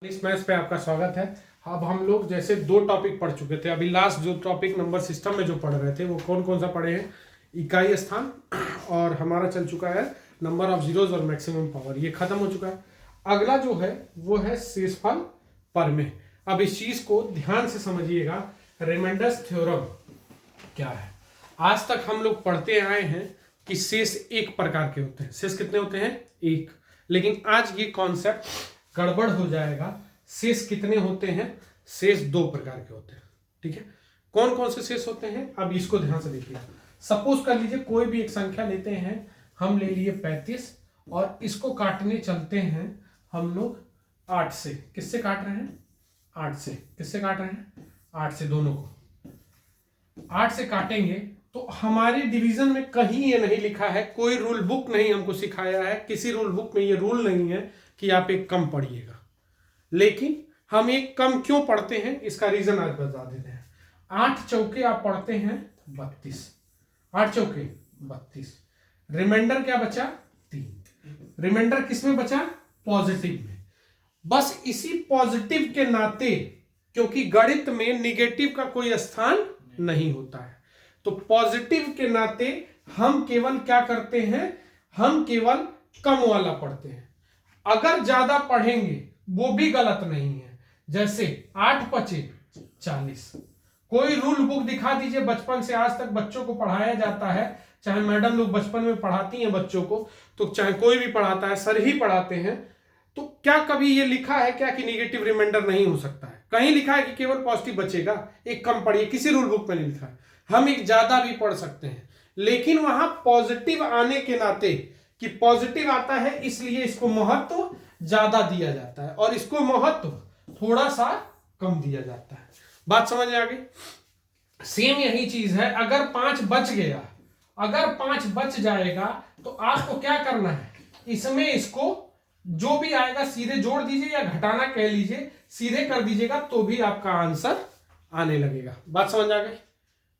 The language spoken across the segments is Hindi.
इस मैथ्स पे आपका स्वागत है। अब हम लोग जैसे दो टॉपिक पढ़ चुके थे, अभी लास्ट जो टॉपिक नंबर सिस्टम में जो पढ़ रहे थे वो कौन कौन सा पढ़े हैं, इकाई स्थान, और हमारा चल चुका है नंबर ऑफ जीरोज और मैक्सिमम पावर, ये खत्म हो चुका है। अगला जो है वो है शेषफल प्रमेय। अब इस चीज को ध्यान से समझिएगा, रिमाइंडर्स थ्योरम क्या है। आज तक हम लोग पढ़ते आए हैं कि शेष एक प्रकार के होते हैं। शेष कितने होते हैं? एक। लेकिन आज ये कॉन्सेप्ट गड़बड़ हो जाएगा। शेष कितने होते हैं? शेष दो प्रकार के होते हैं। ठीक है, कौन कौन से शेष होते हैं अब इसको ध्यान से देखिए। सपोज कर लीजिए कोई भी एक संख्या लेते हैं, हम ले लिए 35 और इसको काटने चलते हैं हम लोग 8 से। किससे काट रहे हैं? 8 से। किससे काट रहे हैं? 8 से, दोनों को 8 से काटेंगे तो हमारी डिवीजन में कहीं ये नहीं लिखा है, कोई रूल बुक नहीं हमको सिखाया है, किसी रूल बुक में ये रूल नहीं है कि आप एक कम पढ़िएगा। लेकिन हम एक कम क्यों पढ़ते हैं इसका रीजन आज बता देते हैं। 8 चौके आप पढ़ते हैं 32, 8 चौके 32, रिमाइंडर क्या बचा? 3। रिमाइंडर किसमें बचा? पॉजिटिव में। बस इसी पॉजिटिव के नाते, क्योंकि गणित में निगेटिव का कोई स्थान नहीं होता है, तो पॉजिटिव के नाते हम केवल क्या करते हैं, हम केवल कम वाला पढ़ते हैं। अगर ज्यादा पढ़ेंगे वो भी गलत नहीं है। जैसे 8 पचे 40, कोई रूल बुक दिखा दीजिए, बचपन से आज तक बच्चों को पढ़ाया जाता है, चाहे मैडम लोग बचपन में पढ़ाती हैं बच्चों को, तो चाहे कोई भी पढ़ाता है, सर ही पढ़ाते हैं, तो क्या कभी ये लिखा है क्या कि निगेटिव रिमाइंडर नहीं हो सकता है? कहीं लिखा है कि केवल पॉजिटिव बचेगा, एक कम पढ़िए, किसी रूल बुक में नहीं लिखा है। हम एक ज्यादा भी पढ़ सकते हैं, लेकिन वहां पॉजिटिव आने के नाते कि पॉजिटिव आता है इसलिए इसको महत्व ज्यादा दिया जाता है और इसको महत्व थोड़ा सा कम दिया जाता है। बात समझ में आ गई? सेम यही चीज है, अगर 5 बच गया, अगर 5 बच जाएगा तो आपको क्या करना है, इसमें इसको जो भी आएगा सीधे जोड़ दीजिए या घटाना कह लीजिए, सीधे कर दीजिएगा तो भी आपका आंसर आने लगेगा। बात समझ आ गई?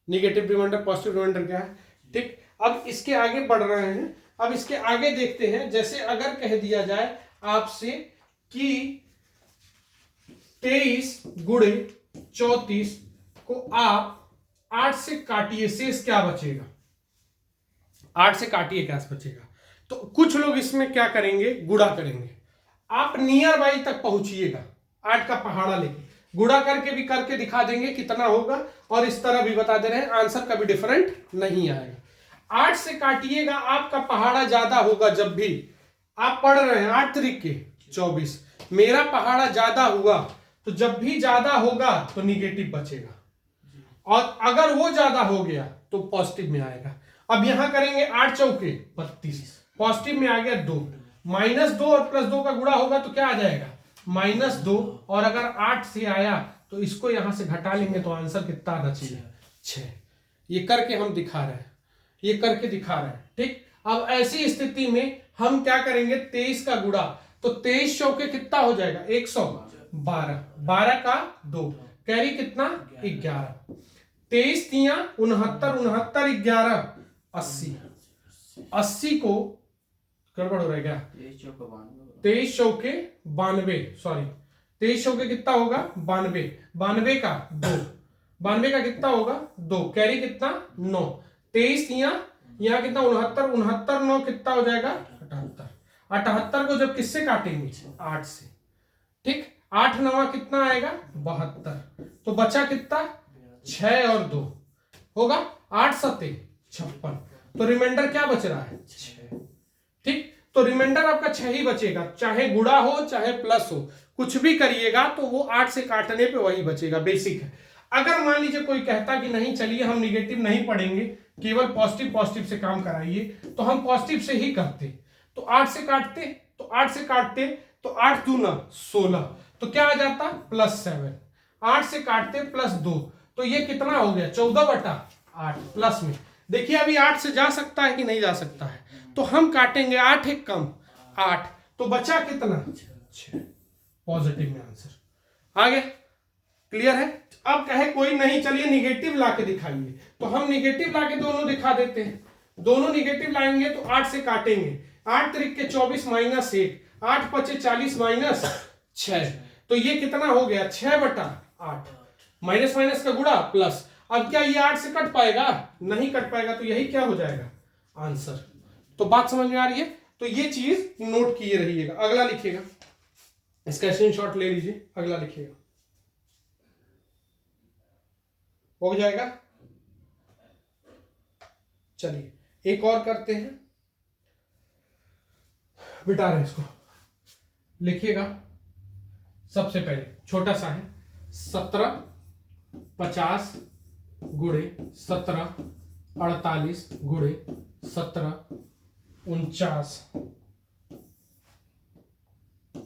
निगेटिव रिमाइंडर, पॉजिटिव रिमाइंडर क्या है। ठीक, अब इसके आगे बढ़ रहे हैं। अब इसके आगे देखते हैं, जैसे अगर कह दिया जाए आपसे कि 23 गुणे 34 को आप 8 से काटिए, शेष क्या बचेगा? 8 से काटिए, क्या बचेगा? तो कुछ लोग इसमें क्या करेंगे, गुणा करेंगे। आप नियर बाई तक पहुंचिएगा, 8 का पहाड़ा लेके गुणा करके भी करके दिखा देंगे कितना होगा, और इस तरह भी बता दे रहे हैं आंसर कभी डिफरेंट नहीं आएगा। 8 से काटिएगा, आपका पहाड़ा ज्यादा होगा। जब भी आप पढ़ रहे हैं 8 तरीके 24, मेरा पहाड़ा ज्यादा हुआ तो जब भी ज्यादा होगा तो निगेटिव बचेगा, और अगर वो ज्यादा हो गया तो पॉजिटिव में आएगा। अब यहां करेंगे 8 चौके 32, पॉजिटिव में आ गया 2, -2 और +2 का गुणा होगा तो क्या आ जाएगा? -2, और अगर 8 से आया तो इसको यहां से घटा लेंगे तो आंसर कितना आना चाहिए? 6। ये करके हम दिखा रहे हैं, ये करके दिखा रहे हैं। ठीक, अब ऐसी स्थिति में हम क्या करेंगे, 23 का गुणा, तो 23 चौके कितना हो जाएगा? 112, 12 का 2, कैरी कितना? 11, 23 तिया 69, 69 11 80, 80 को गड़बड़ हो रहा है क्या? 23 चौके 92, सॉरी 23 चौके कितना होगा? 92, 92 का 2, 92 का कितना होगा? 2, कैरी कितना? 9, 23 यहाँ कितना? 69, 69 9 कितना हो जाएगा? 78, 78 को जब किससे काटेंगे? 8 से। ठीक, 8 9 कितना आएगा? 72, तो बचा कितना? 6 और 2 होगा 8 7 56, तो रिमाइंडर क्या बच रहा है? 6। ठीक, तो रिमाइंडर आपका 6 ही बचेगा, चाहे गुणा हो चाहे प्लस हो, कुछ भी करिएगा तो वो 8 से काटने पे वही बचेगा। बेसिक है। अगर मान लीजिए कोई कहता कि नहीं चलिए हम निगेटिव नहीं पढ़ेंगे, केवल पॉजिटिव से काम कराइए, तो हम पॉजिटिव से ही करते, तो 8 से काटते, तो 8 से काटते तो 8 दूना 16, तो क्या आ जाता? +7। 8 से काटते +2, तो ये कितना हो गया? 14/8 प्लस में। देखिए अभी 8 से जा सकता है कि नहीं जा सकता है, तो हम काटेंगे 8 एक कम 8, तो बचा कितना? 6। पॉजिटिव में आंसर आ गया। क्लियर है? अब कहे कोई नहीं चलिए निगेटिव लाके दिखाइए, तो हम निगेटिव लाके दोनों दिखा देते हैं। दोनों निगेटिव लाएंगे तो 8 से काटेंगे, 8 तरीके 24 -1, 8 पचे 40 -6, तो ये कितना हो गया 6/8, माइनस माइनस का गुणा प्लस। अब क्या ये 8 से कट पाएगा? नहीं कट पाएगा, तो यही क्या हो जाएगा आंसर। तो बात समझ में आ रही है? तो ये चीज नोट किए रहिएगा। अगला लिखिएगा, इसका स्क्रीनशॉट ले लीजिए, अगला लिखिएगा, हो जाएगा। चलिए एक और करते हैं, बिटा रहे इसको, लिखिएगा। सबसे पहले छोटा सा है 1750 गुणे 17 48 गुणे 17 49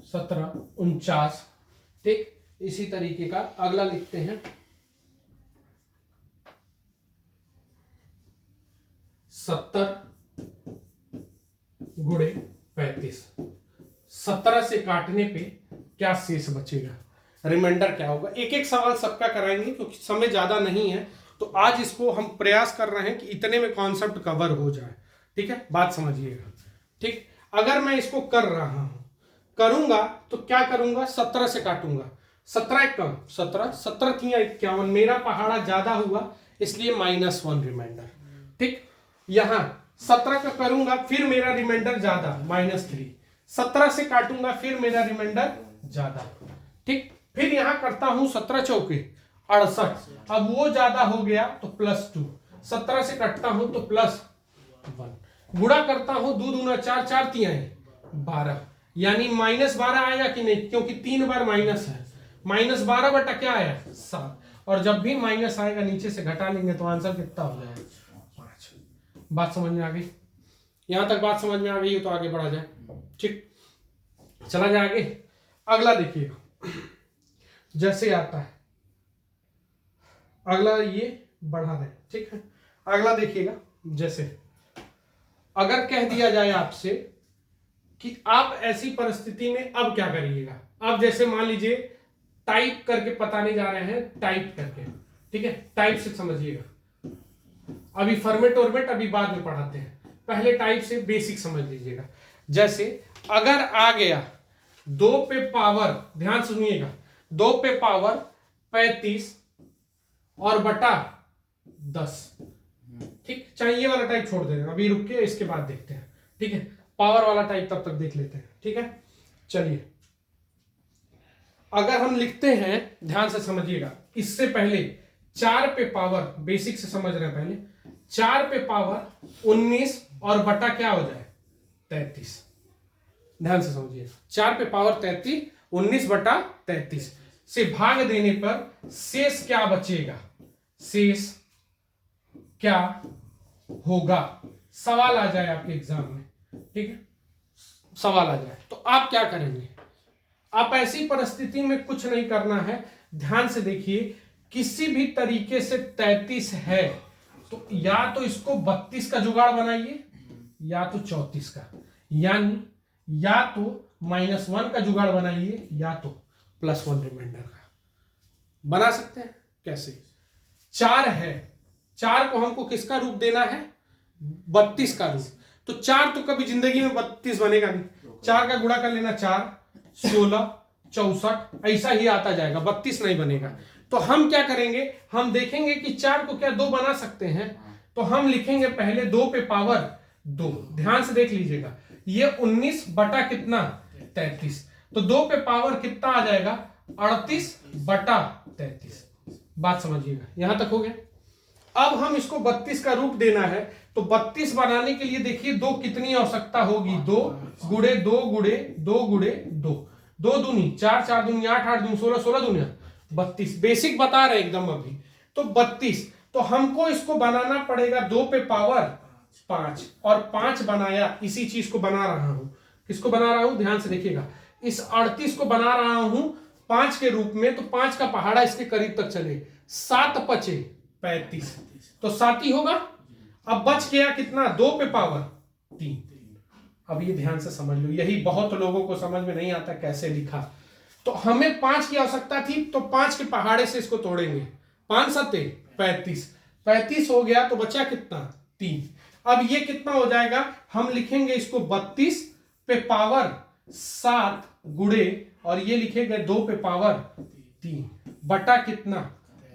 17 49, ठीक। इसी तरीके का अगला लिखते हैं 70 गुणे 35। 17 से काटने पे क्या शेष बचेगा, रिमाइंडर क्या होगा? एक एक सवाल सबका कराएंगे क्योंकि समय ज्यादा नहीं है, तो आज इसको हम प्रयास कर रहे हैं कि इतने में कॉन्सेप्ट कवर हो जाए, ठीक है। बात समझिएगा, ठीक। अगर मैं इसको कर रहा हूं, करूंगा तो क्या करूंगा, 17 से काटूंगा, 17 एक कम 17, 17 3 51, मेरा पहाड़ा ज्यादा हुआ इसलिए -1 रिमाइंडर, ठीक। यहां 17 का करूंगा फिर मेरा रिमाइंडर ज्यादा -3, 17 से काटूंगा फिर मेरा रिमाइंडर ज्यादा, ठीक। फिर यहां करता हूं 17 चौके 68, अब वो ज्यादा हो गया तो +2, 17 से कटता हूं तो +1, गुणा करता हूं 2 दूना 4, 4 तिहाई 12, यानी -12 आएगा कि नहीं, क्योंकि 3 बार माइनस है। -12 बटा क्या आया 7, और जब भी माइनस आएगा नीचे से घटा लेंगे तो आंसर कितना हो जाएगा 5। बात समझ में आ गई? यहां तक बात समझ में आ गई है तो आगे बढ़ा जाए, ठीक। चला जाए आगे। अगला देखिएगा, जैसे आता है अगला, ये बढ़ा दें, ठीक है। अगला देखिएगा, जैसे अगर कह दिया जाए आपसे कि आप ऐसी परिस्थिति में अब क्या करिएगा। अब जैसे मान लीजिए टाइप करके बताने जा रहे हैं, टाइप करके, ठीक है। टाइप से समझिएगा, अभी फॉर्मेट ऑर्मेट अभी बाद में पढ़ाते हैं, पहले टाइप से बेसिक समझ लीजिएगा। जैसे अगर आ गया 2 पे पावर, ध्यान सुनिएगा, 2 पे पावर 35 और बटा 10, ठीक। चाहिए वाला टाइप छोड़ देना, अभी रुक के इसके बाद देखते हैं, ठीक है। पावर वाला टाइप तब तक देख लेते हैं, ठीक है। चलिए अगर हम लिखते हैं, ध्यान से समझिएगा, इससे पहले 4 पे पावर, बेसिक से समझ रहे हैं पहले, 4 पे पावर 19 और बटा क्या हो जाए 33, ध्यान से समझिए, 4 पे पावर 33, 19 बटा 33 से भाग देने पर शेष क्या बचेगा, शेष क्या होगा, सवाल आ जाए आपके एग्जाम में, ठीक है। सवाल आ जाए तो आप क्या करेंगे? आप ऐसी परिस्थिति में कुछ नहीं करना है, ध्यान से देखिए, किसी भी तरीके से 33 है तो या तो इसको 32 का जुगाड़ बनाइए या तो 34 का, यानी या तो -1 का जुगाड़ बनाइए या तो +1 रिमाइंडर का। बना सकते हैं कैसे? 4 है, 4 को हमको किसका रूप देना है, 32 का रूप, तो 4 तो कभी जिंदगी में 32 बनेगा नहीं, 4 का गुणा कर लेना, 4 16 64 ऐसा ही आता जाएगा, 32 नहीं बनेगा। तो हम क्या करेंगे, हम देखेंगे कि 4 को क्या 2 बना सकते हैं, तो हम लिखेंगे पहले 2 पे पावर 2, ध्यान से देख लीजिएगा, ये 19 बटा कितना 33, तो 2 पे पावर कितना आ जाएगा 38 बटा 33। बात समझिएगा, यहां तक हो गया। अब हम इसको 32 का रूप देना है, तो 32 बनाने के लिए देखिए 2 कितनी आवश्यकता होगी, 2 गुणे 2 गुणे 2 गुणे 2, 2 दूनी 4, 4 दूनी 8, 8 दूनी 16, 16 दूनी 32, बेसिक बता रहे एकदम अभी, तो 32, तो हमको इसको बनाना पड़ेगा 2 पे पावर 5, और 5 बनाया, इसी चीज को बना रहा हूं, किसको बना रहा हूं, ध्यान से देखिएगा, इस 38 को बना रहा हूं 5 के रूप में, तो 5 का पहाड़ा इसके करीब तक चले, 7 पचे 35, तो 7 ही होगा। अब बच गया कितना, 2 पे पावर 3। अब ये ध्यान से समझ लो, यही बहुत लोगों को समझ में नहीं आता कैसे लिखा। तो हमें 5 की आवश्यकता थी, तो 5 के पहाड़े से इसको तोड़ेंगे, 5 सत्ते 35, 35 हो गया, तो बचा कितना 3। अब ये कितना हो जाएगा, हम लिखेंगे इसको 32 पे पावर 7 गुणे और ये लिखे गए 2 पे पावर 3 बटा कितना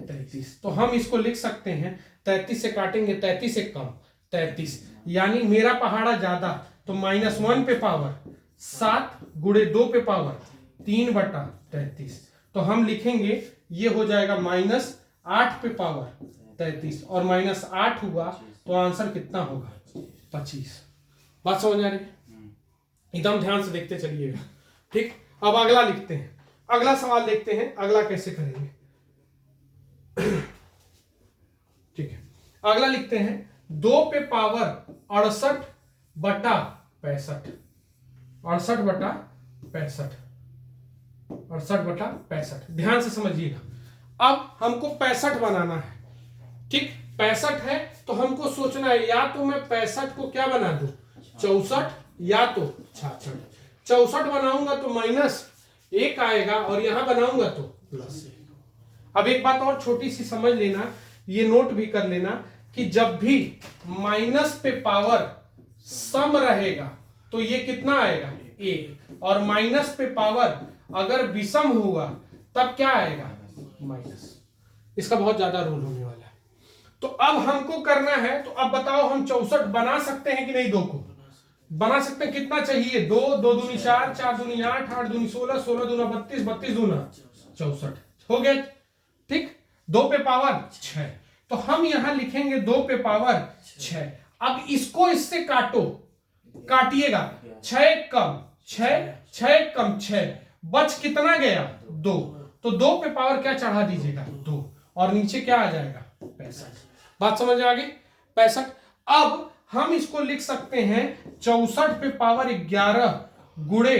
33। तो हम इसको लिख सकते हैं 33 से काटेंगे 33 से कम 33, यानी मेरा पहाड़ा ज्यादा, तो -1 पे पावर 7 गुणे 2 पे पावर 3 बटा 33। तो हम लिखेंगे ये हो जाएगा -8 पे पावर 33 और -8 हुआ तो आंसर कितना होगा 25। बात समझ आ रही है? एकदम ध्यान से देखते चलिएगा। ठीक, अब अगला लिखते हैं, अगला सवाल देखते हैं अगला कैसे करेंगे। ठीक है, अगला लिखते हैं 2 पे पावर 68 बटा 65, 68 बटा 65, 68 बटा 65। ध्यान से समझिएगा। अब हमको 65 बनाना है। ठीक, 65 है तो हमको सोचना है या तो मैं 65 को क्या बना दूं 64 या तो 66। 64 बनाऊंगा तो -1 आएगा और यहां बनाऊंगा तो +1। अब एक बात और छोटी सी समझ लेना, ये नोट भी कर लेना कि जब भी माइनस पे पावर सम रहेगा तो ये कितना आएगा 1, और माइनस पे पावर अगर विषम हुआ तब क्या आएगा माइनस। इसका बहुत ज्यादा रोल होने वाला है। तो अब हमको करना है, तो अब बताओ हम 64 बना सकते हैं कि नहीं? 2 को बना सकते हैं। कितना चाहिए 2, 2 दूनी 4, 4 दूनी 8, 8 दूनी 16, 16 दूना 32, 32 दूना 64 हो गए। ठीक, 2 पे पावर 6, तो हम यहां लिखेंगे 2 पे पावर 6। अब इसको इससे काटो, काटिएगा 6 कम 6, 6 कम 6, बच कितना गया 2, तो 2 पे पावर क्या चढ़ा दीजिएगा 2, और नीचे क्या आ जाएगा 65। बात समझ आ गई 65। अब हम इसको लिख सकते हैं 64 पे पावर 11 गुणे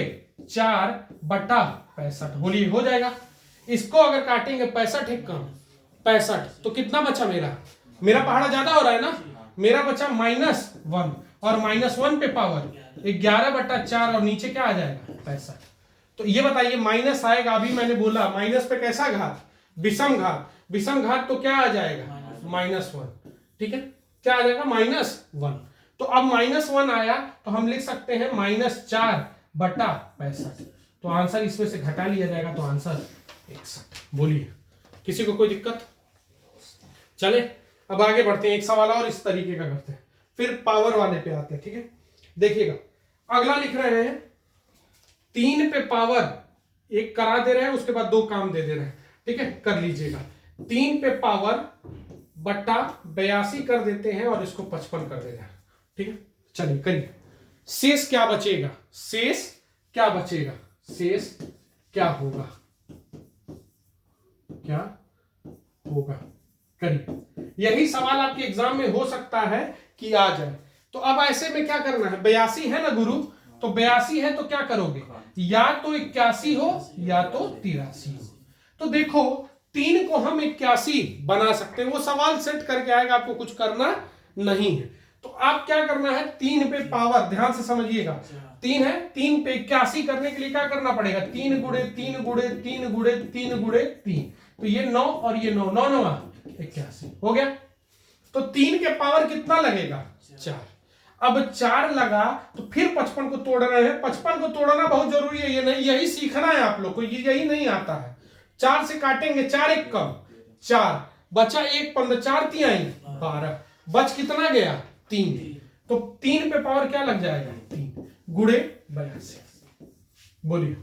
4 बटा 65। बोलिए हो जाएगा। इसको अगर काटेंगे 65 है कम 65, तो कितना बचा मेरा पहाड़ा ज्यादा हो रहा है ना, मेरा बचा -1, और -1 पे पावर 11 बटा 4 और नीचे क्या आ जाएगा 65। तो ये बताइए माइनस आएगा, अभी मैंने बोला माइनस पे कैसा घात विषम घात, विषम घात तो क्या आ जाएगा -1। ठीक है, क्या आ जाएगा -1। तो अब -1 आया तो हम लिख सकते हैं -4 बटा 65। तो आंसर इसमें से घटा लिया जाएगा तो आंसर 61। बोलिए किसी को कोई दिक्कत? चले अब आगे बढ़ते हैं, एक सवाल और इस तरीके का करते हैं, फिर पावर वाले पे आते हैं। ठीक है, देखिएगा अगला लिख रहे हैं 3 पे पावर 1 करा दे रहे हैं, उसके बाद 2 काम दे रहे हैं। ठीक है, कर लीजिएगा 3 पे पावर बटा 82 कर देते हैं और इसको 55 कर दे रहे हैं। ठीक है, चलिए करिए। शेष क्या बचेगा, शेष क्या बचेगा, शेष क्या होगा, क्या होगा करिए। यही सवाल आपके एग्जाम में हो सकता है कि आ जाए। तो अब ऐसे में क्या करना है, 82 है ना गुरु, तो 82 है तो क्या करोगे, या तो 81 हो या तो 83 हो। तो देखो 3 को हम 81 बना सकते हैं, वो सवाल सेट करके आएगा, आपको कुछ करना नहीं है। तो आप क्या करना है 3 पे पावर, ध्यान से समझिएगा 3 है, 3 पे 81 करने के लिए क्या करना पड़ेगा 3 गुणे 3 गुणे 3 गुणे 3 गुणे 3, तो ये 9 और ये 9, 9 9 81 हो गया। तो 3 के पावर कितना लगेगा 4। अब 4 लगा तो फिर 55 को तोड़ रहे हैं, 55 को तोड़ना बहुत जरूरी है, ये नहीं यही सीखना है आप लोग को, यही नहीं आता है। 4 से काटेंगे 4 1 कम 4 बचा 1 15 4 3 12, बच कितना गया 3, तो 3 पे पावर क्या लग जाएगा 3 गुणे 82। बोलिए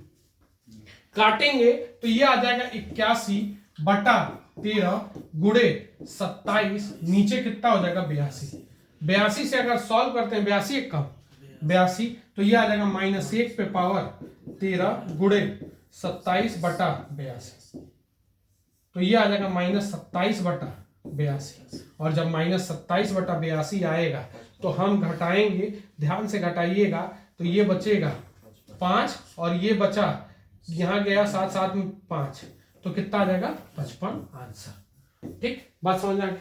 काटेंगे तो ये आ जाएगा 81 बटा 13 गुणे 27, नीचे कितना हो जाएगा 82। 82 से अगर सॉल्व करते हैं 82 1 कम 82, तो ये आ जाएगा -1 पे पावर 13 गुणे 27 बटा 82, तो ये आ जाएगा -27 बटा 82। और जब -27 बटा 82 आएगा तो हम घटाएंगे, ध्यान से घटाइएगा, तो ये बचेगा 5 और ये बचा यहां गया 7 7 में 5, तो कितना आ जाएगा 55 आंसर। ठीक, बात समझ आ गई।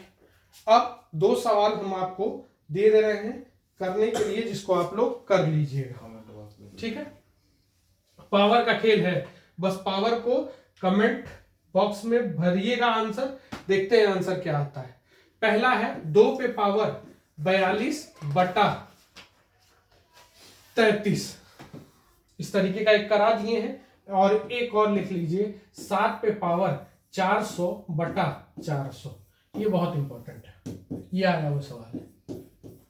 अब 2 सवाल हम आपको दे रहे हैं करने के लिए, जिसको आप लोग कर लीजिएगा। ठीक है, पावर का खेल है, बस पावर को कमेंट बॉक्स में भरिएगा आंसर, देखते हैं आंसर क्या आता है। पहला है 2 पे पावर 42 बटा 33, इस तरीके का एक करा दिए हैं, और एक और लिख लीजिए 7 पे पावर 400 बटा 400। ये बहुत इंपॉर्टेंट है, ये आया वो सवाल है।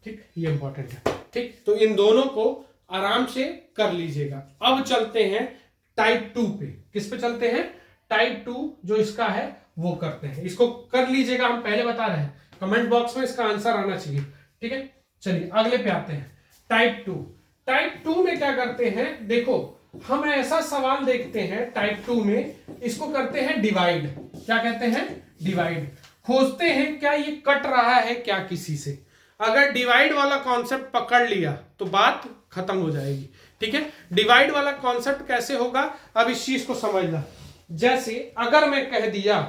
ठीक, ये इंपॉर्टेंट है। ठीक, तो इन दोनों को आराम से कर लीजिएगा। अब चलते हैं टाइप 2 पे। किस पे चलते हैं? टाइप 2 जो इसका है वो करते हैं। इसको कर लीजिएगा, हम पहले बता रहे हैं, कमेंट बॉक्स में इसका आंसर आना चाहिए। ठीक है, चलिए अगले पे आते हैं। टाइप 2। टाइप 2 में क्या करते हैं, देखो हम ऐसा सवाल देखते हैं टाइप 2 में, इसको करते हैं डिवाइड। क्या कहते हैं? डिवाइड। खोजते हैं क्या ये कट रहा है क्या किसी से। अगर डिवाइड वाला कॉन्सेप्ट पकड़ लिया तो बात खत्म हो जाएगी। ठीक है, डिवाइड वाला कॉन्सेप्ट कैसे होगा, अब इस चीज को समझना। जैसे अगर मैं कह दिया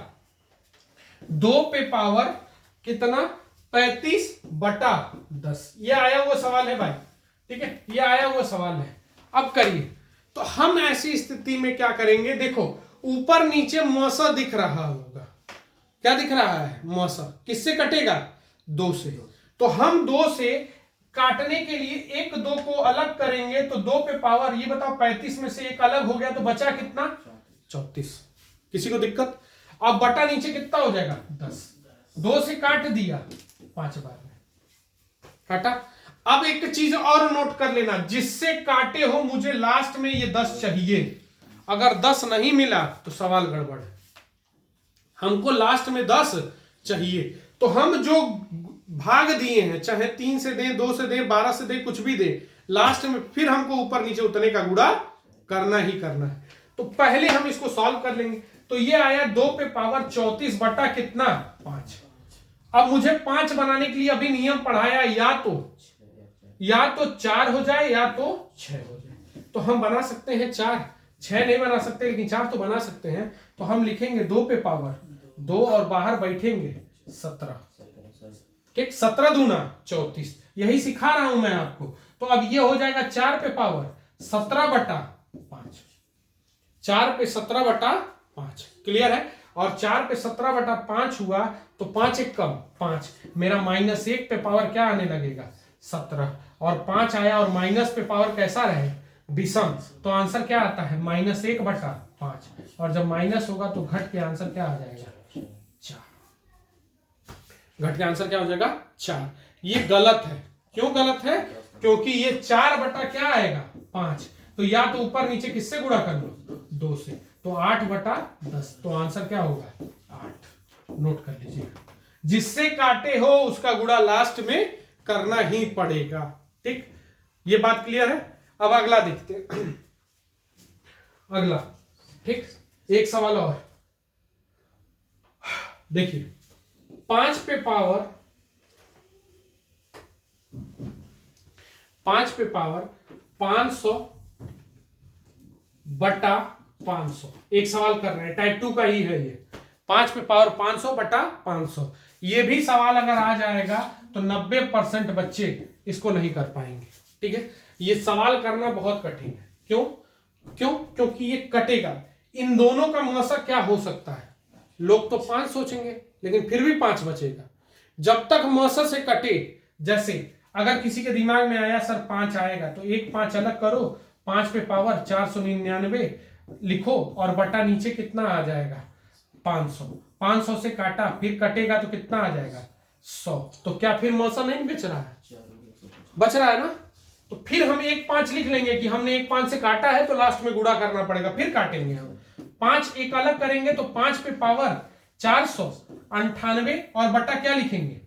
2 पे पावर कितना 35 बटा 10, ये आया हुआ सवाल है भाई। ठीक है, ये आया हुआ सवाल है। अब करिए, तो हम ऐसी स्थिति में क्या करेंगे, देखो ऊपर नीचे मौसा दिख रहा होगा। क्या दिख रहा है? मौसा। किससे कटेगा? 2 से। तो हम 2 से काटने के लिए 1 2 को अलग करेंगे, तो 2 पे पावर, ये बताओ 35 में से 1 अलग हो गया तो बचा कितना? 34। किसी को दिक्कत? अब बटा नीचे कितना हो जाएगा? 10। 2 से काट दिया 5 बार में काटा। अब एक चीज और नोट कर लेना, जिससे काटे हो मुझे लास्ट में ये 10 चाहिए। अगर 10 नहीं मिला तो सवाल गड़बड़ है। हमको लास्ट में 10 चाहिए। तो हम जो भाग दिए हैं, चाहे 3 से दे, 2 से दे, 12 से दे, कुछ भी दे, लास्ट में फिर हमको ऊपर नीचे उतने का गुणा करना ही करना है। तो पहले हम इसको सॉल्व कर लेंगे। तो ये आया 2 पे पावर 34 बटा कितना? 5। अब मुझे 5 बनाने के लिए अभी नियम पढ़ाया, या तो 4 हो जाए या तो 6 हो जाए। तो हम बना सकते हैं 4, 6 नहीं बना सकते लेकिन 4 तो बना सकते हैं। तो हम लिखेंगे 2 पे पावर 2 और बाहर बैठेंगे 17। ठीक, 17 दूना 34। यही सिखा रहा हूं मैं आपको। तो अब ये हो जाएगा 4 पे पावर 17 बटा 5। 4 पे 17 बटा 5। क्लियर है? और 4 पे 17 बटा 5 हुआ तो 5 एक कम 5, मेरा -1 पे पावर क्या आने लगेगा? 17। और 5 आया और माइनस पे पावर कैसा रहे? विषम। तो आंसर क्या आता है? -1 बटा 5। और जब माइनस होगा तो घट के आंसर क्या आ जाएगा? 4। घट के आंसर क्या हो जाएगा? 4। ये गलत है। क्यों गलत है? क्योंकि ये 4 बटा क्या आएगा? 5। तो या तो ऊपर नीचे किससे गुणा कर लो? 2 से। तो 8 बटा 10। तो आंसर क्या होगा? 8। नोट कर लीजिएगा, जिससे काटे हो उसका गुणा लास्ट में करना ही पड़ेगा। ठीक, ये बात क्लियर है? अब अगला देखते हैं। अगला, ठीक, एक सवाल और देखिए। 5 पे पावर 500 बटा 500। एक सवाल कर रहे हैं, टाइप 2 का ही है ये। 5 पे पावर 500 बटा 500। ये भी सवाल अगर आ जाएगा तो 90% बच्चे इसको नहीं कर पाएंगे। ठीक है, ये सवाल करना बहुत कठिन है। क्योंकि ये कटेगा। इन दोनों का मौसा क्या हो सकता है? लोग तो 5 सोचेंगे लेकिन फिर भी 5 बचेगा। जब तक मौसा से कटे, जैसे अगर किसी के दिमाग में आया सर 5 आएगा, तो एक 5 अलग करो, 5 पे पावर 499 लिखो और बटा नीचे कितना आ जाएगा? 500। 500 से काटा, फिर कटेगा तो कितना आ जाएगा? 100। तो क्या फिर मौसा नहीं बच रहा है? बच रहा है ना। तो फिर हम 1 5 लिख लेंगे कि हमने 1 5 से काटा है तो लास्ट में गुणा करना पड़ेगा, फिर काटेंगे हम। 5 एक अलग करेंगे तो 5 पे पावर 498 और बटा क्या लिखेंगे?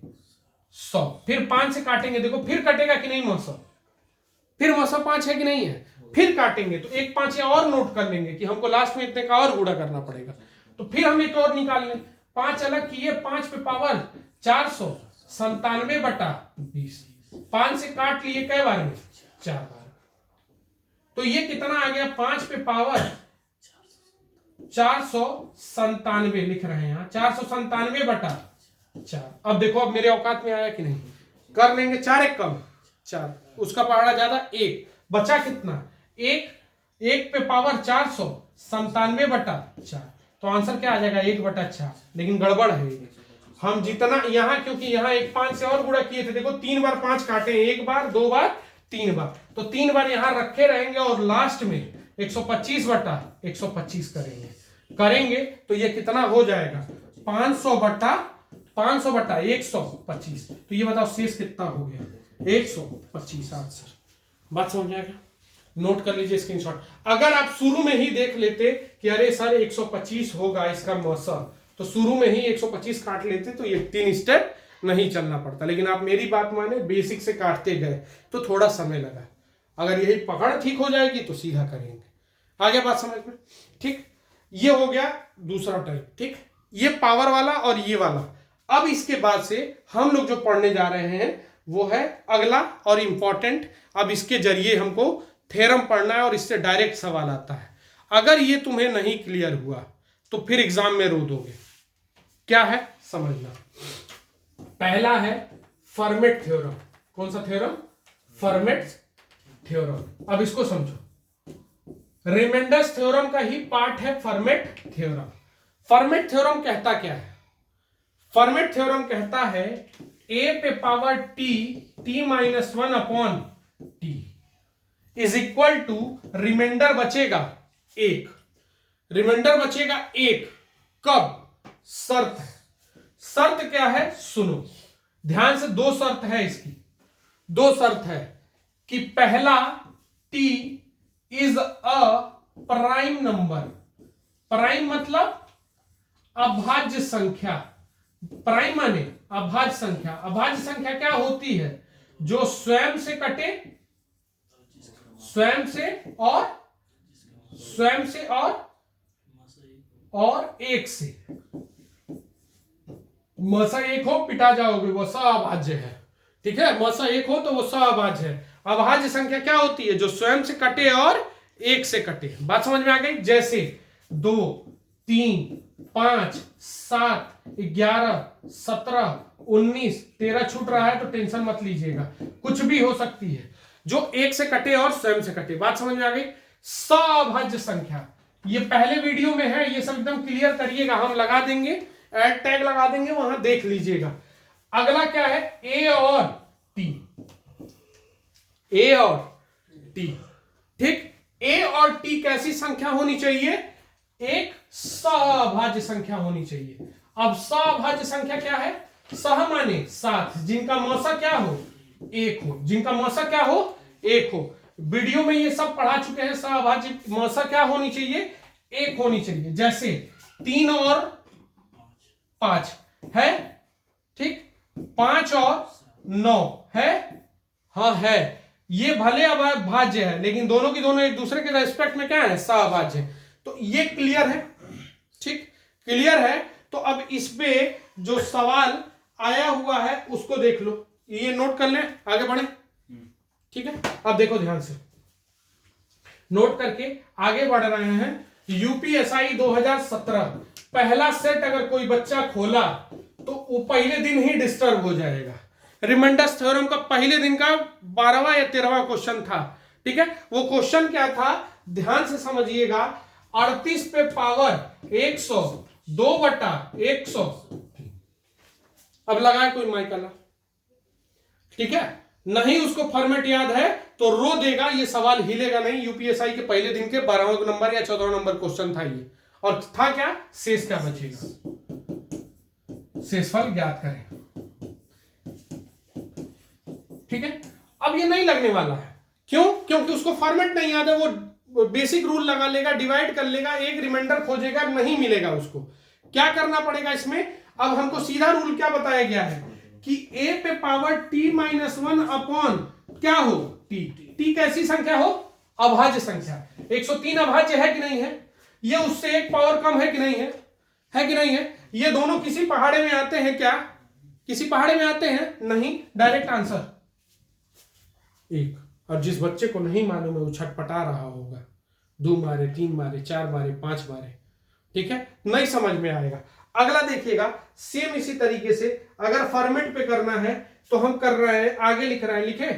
100। फिर 5 से काटेंगे, देखो फिर कटेगा कि नहीं मौसा? फिर मौसा 5 है कि नहीं है? फिर काटेंगे तो 1 5 और नोट कर लेंगे कि हमको लास्ट में इतने का और गुणा करना पड़ेगा। तो फिर हम एक और निकाल लें, 5 अलग किए, 5 पे पावर 497 बटा 20। 5 से काट लिए कई बार में? 4 बार। तो ये कितना आ गया? 5 पे पावर 497 लिख रहे हैं यहाँ, 497 बटा 4। अब देखो, अब मेरे औकात में आया कि नहीं? कर लेंगे। 4 एक कम 4, उसका पहाड़ा ज्यादा 1 बचा कितना? 1 पे पावर 497 बटा 4। तो आंसर क्या आ जाएगा? 1 बटा 4। लेकिन गड़बड़ है, हम जितना यहाँ, क्योंकि यहाँ 1 5 से और गुणा किए थे, देखो 3 बार 5 काटे, 1 बार 2 बार 3 बार, तो 3 बार यहाँ रखे रहेंगे और लास्ट में 125 बटा 125 करेंगे तो ये कितना हो जाएगा 500 बटा 125। तो ये बताओ शेष कितना हो गया 125 आंसर। बात समझ में आएगा, नोट कर लीजिए स्क्रीनशॉट। अगर आप शुरू में ही देख लेते कि अरे सर 125 होगा इसका मौसा, तो शुरू में ही 125 काट लेते तो ये 3 स्टेप नहीं चलना पड़ता। लेकिन आप मेरी बात माने, बेसिक से काटते गए तो थोड़ा समय लगा। अगर यही पकड़ ठीक हो जाएगी तो सीधा करेंगे। आगे बात समझ में, ठीक। ये हो गया दूसरा टाइप, ठीक। ये पावर वाला और ये वाला। अब इसके बाद से हम लोग जो पढ़ने जा रहे हैं वो है अगला और इंपॉर्टेंट। अब इसके जरिए हमको थ्योरम पढ़ना है और इससे डायरेक्ट सवाल आता है। अगर ये तुम्हें नहीं क्लियर हुआ तो फिर एग्जाम में रो दोगे। क्या है समझना। पहला है फर्मेट थ्योरम। कौन सा थ्योरम? Fermat theorem. अब इसको समझो, रिमेंडर्स थ्योरम का ही पार्ट है फर्मेट थ्योरम। फर्मेट थ्योरम कहता क्या है? फर्मेट थ्योरम कहता है a पे power t minus 1 upon T is equal to remainder बचेगा 1। रिमाइंडर बचेगा 1 कब? शर्त है। शर्त क्या है सुनो ध्यान से। 2 शर्त है इसकी। 2 शर्त है कि पहला t is a prime number. Prime मतलब अभाज्य संख्या। प्राइम माने अभाज्य संख्या। अभाज्य संख्या क्या होती है? जो स्वयं से कटे, स्वयं से और एक से। मसा एक हो पिटा जाओगे, वो सअभाज्य है। ठीक है, मसा एक हो तो वो सअभाज्य है। अभाज्य संख्या क्या होती है? जो स्वयं से कटे और एक से कटे। बात समझ में आ गई? जैसे 2, 3, 5, 7, 11, 17, 19, 13 छूट रहा है तो टेंशन मत लीजिएगा, कुछ भी हो सकती है जो एक से कटे और स्वयं से कटे। बात समझ में आ गई? सअभाज्य संख्या ये पहले वीडियो में है, ये सब एकदम क्लियर करिएगा। हम लगा देंगे, ऐड टैग लगा देंगे, वहां देख लीजिएगा। अगला क्या है? ए और टी। ए और टी, ठीक। ए और टी कैसी संख्या होनी चाहिए? एक सअभाज्य संख्या होनी चाहिए। अब सअभाज्य संख्या क्या है? सह माने 7, जिनका मौसा क्या हो? 1 हो। जिनका मौसा क्या हो? 1 हो। वीडियो में ये सब पढ़ा चुके हैं। सअभाज्य मौसा क्या होनी चाहिए? 1 होनी चाहिए। जैसे 3 और 5 है, ठीक। 5 और 9 है, हाँ है। ये भले अभाज्य है लेकिन दोनों की दोनों एक दूसरे के रेस्पेक्ट में क्या है? सअभाज्य है। तो ये क्लियर है, ठीक। क्लियर है। तो अब इस पे जो सवाल आया हुआ है उसको देख लो, ये नोट कर लें, आगे बढ़े, ठीक है। अब देखो ध्यान से, नोट करके आगे बढ़ रहे हैं। यूपीएसआई 2017 पहला सेट अगर कोई बच्चा खोला तो वो पहले दिन ही डिस्टर्ब हो जाएगा। रिमाइंडर्स थ्योरम का पहले दिन का 12वां या 13वां क्वेश्चन था, ठीक है। वो क्वेश्चन क्या था ध्यान से समझिएगा। 38 पे पावर 100 2 बटा 100। अब लगाए कोई माइकला, ठीक है। नहीं उसको फॉर्मेट याद है तो रो देगा, ये सवाल हिलेगा नहीं। यूपीएसआई के पहले दिन के 12वां नंबर या 14वां नंबर क्वेश्चन था ये। और था क्या? शेष क्या बचेगा, शेषफल ज्ञात करें, ठीक है। अब ये नहीं लगने वाला है, क्यों? क्योंकि उसको फॉर्मेट नहीं याद है। वो बेसिक रूल लगा लेगा, डिवाइड कर लेगा, एक रिमाइंडर खोजेगा, नहीं मिलेगा उसको। क्या करना पड़ेगा इसमें? अब हमको सीधा रूल क्या बताया गया है कि a पे पावर t माइनस 1 अपॉन क्या हो? t। t कैसी संख्या हो? अभाज्य संख्या। 103 अभाज्य है कि नहीं है? ये उससे एक पावर कम है कि नहीं है? है कि नहीं है? ये दोनों किसी पहाड़े में आते हैं क्या? किसी पहाड़े में आते हैं? नहीं। Direct answer 1। और जिस बच्चे को नहीं मालूम है वो छटपटा रहा होगा, 2 मारे, 3 मारे, 4 मारे, 5 मारे, ठीक है, नहीं समझ में आएगा। अगला देखिएगा, सेम इसी तरीके से अगर फॉर्मेट पे करना है तो हम कर रहे हैं, आगे लिख रहे हैं, लिखे।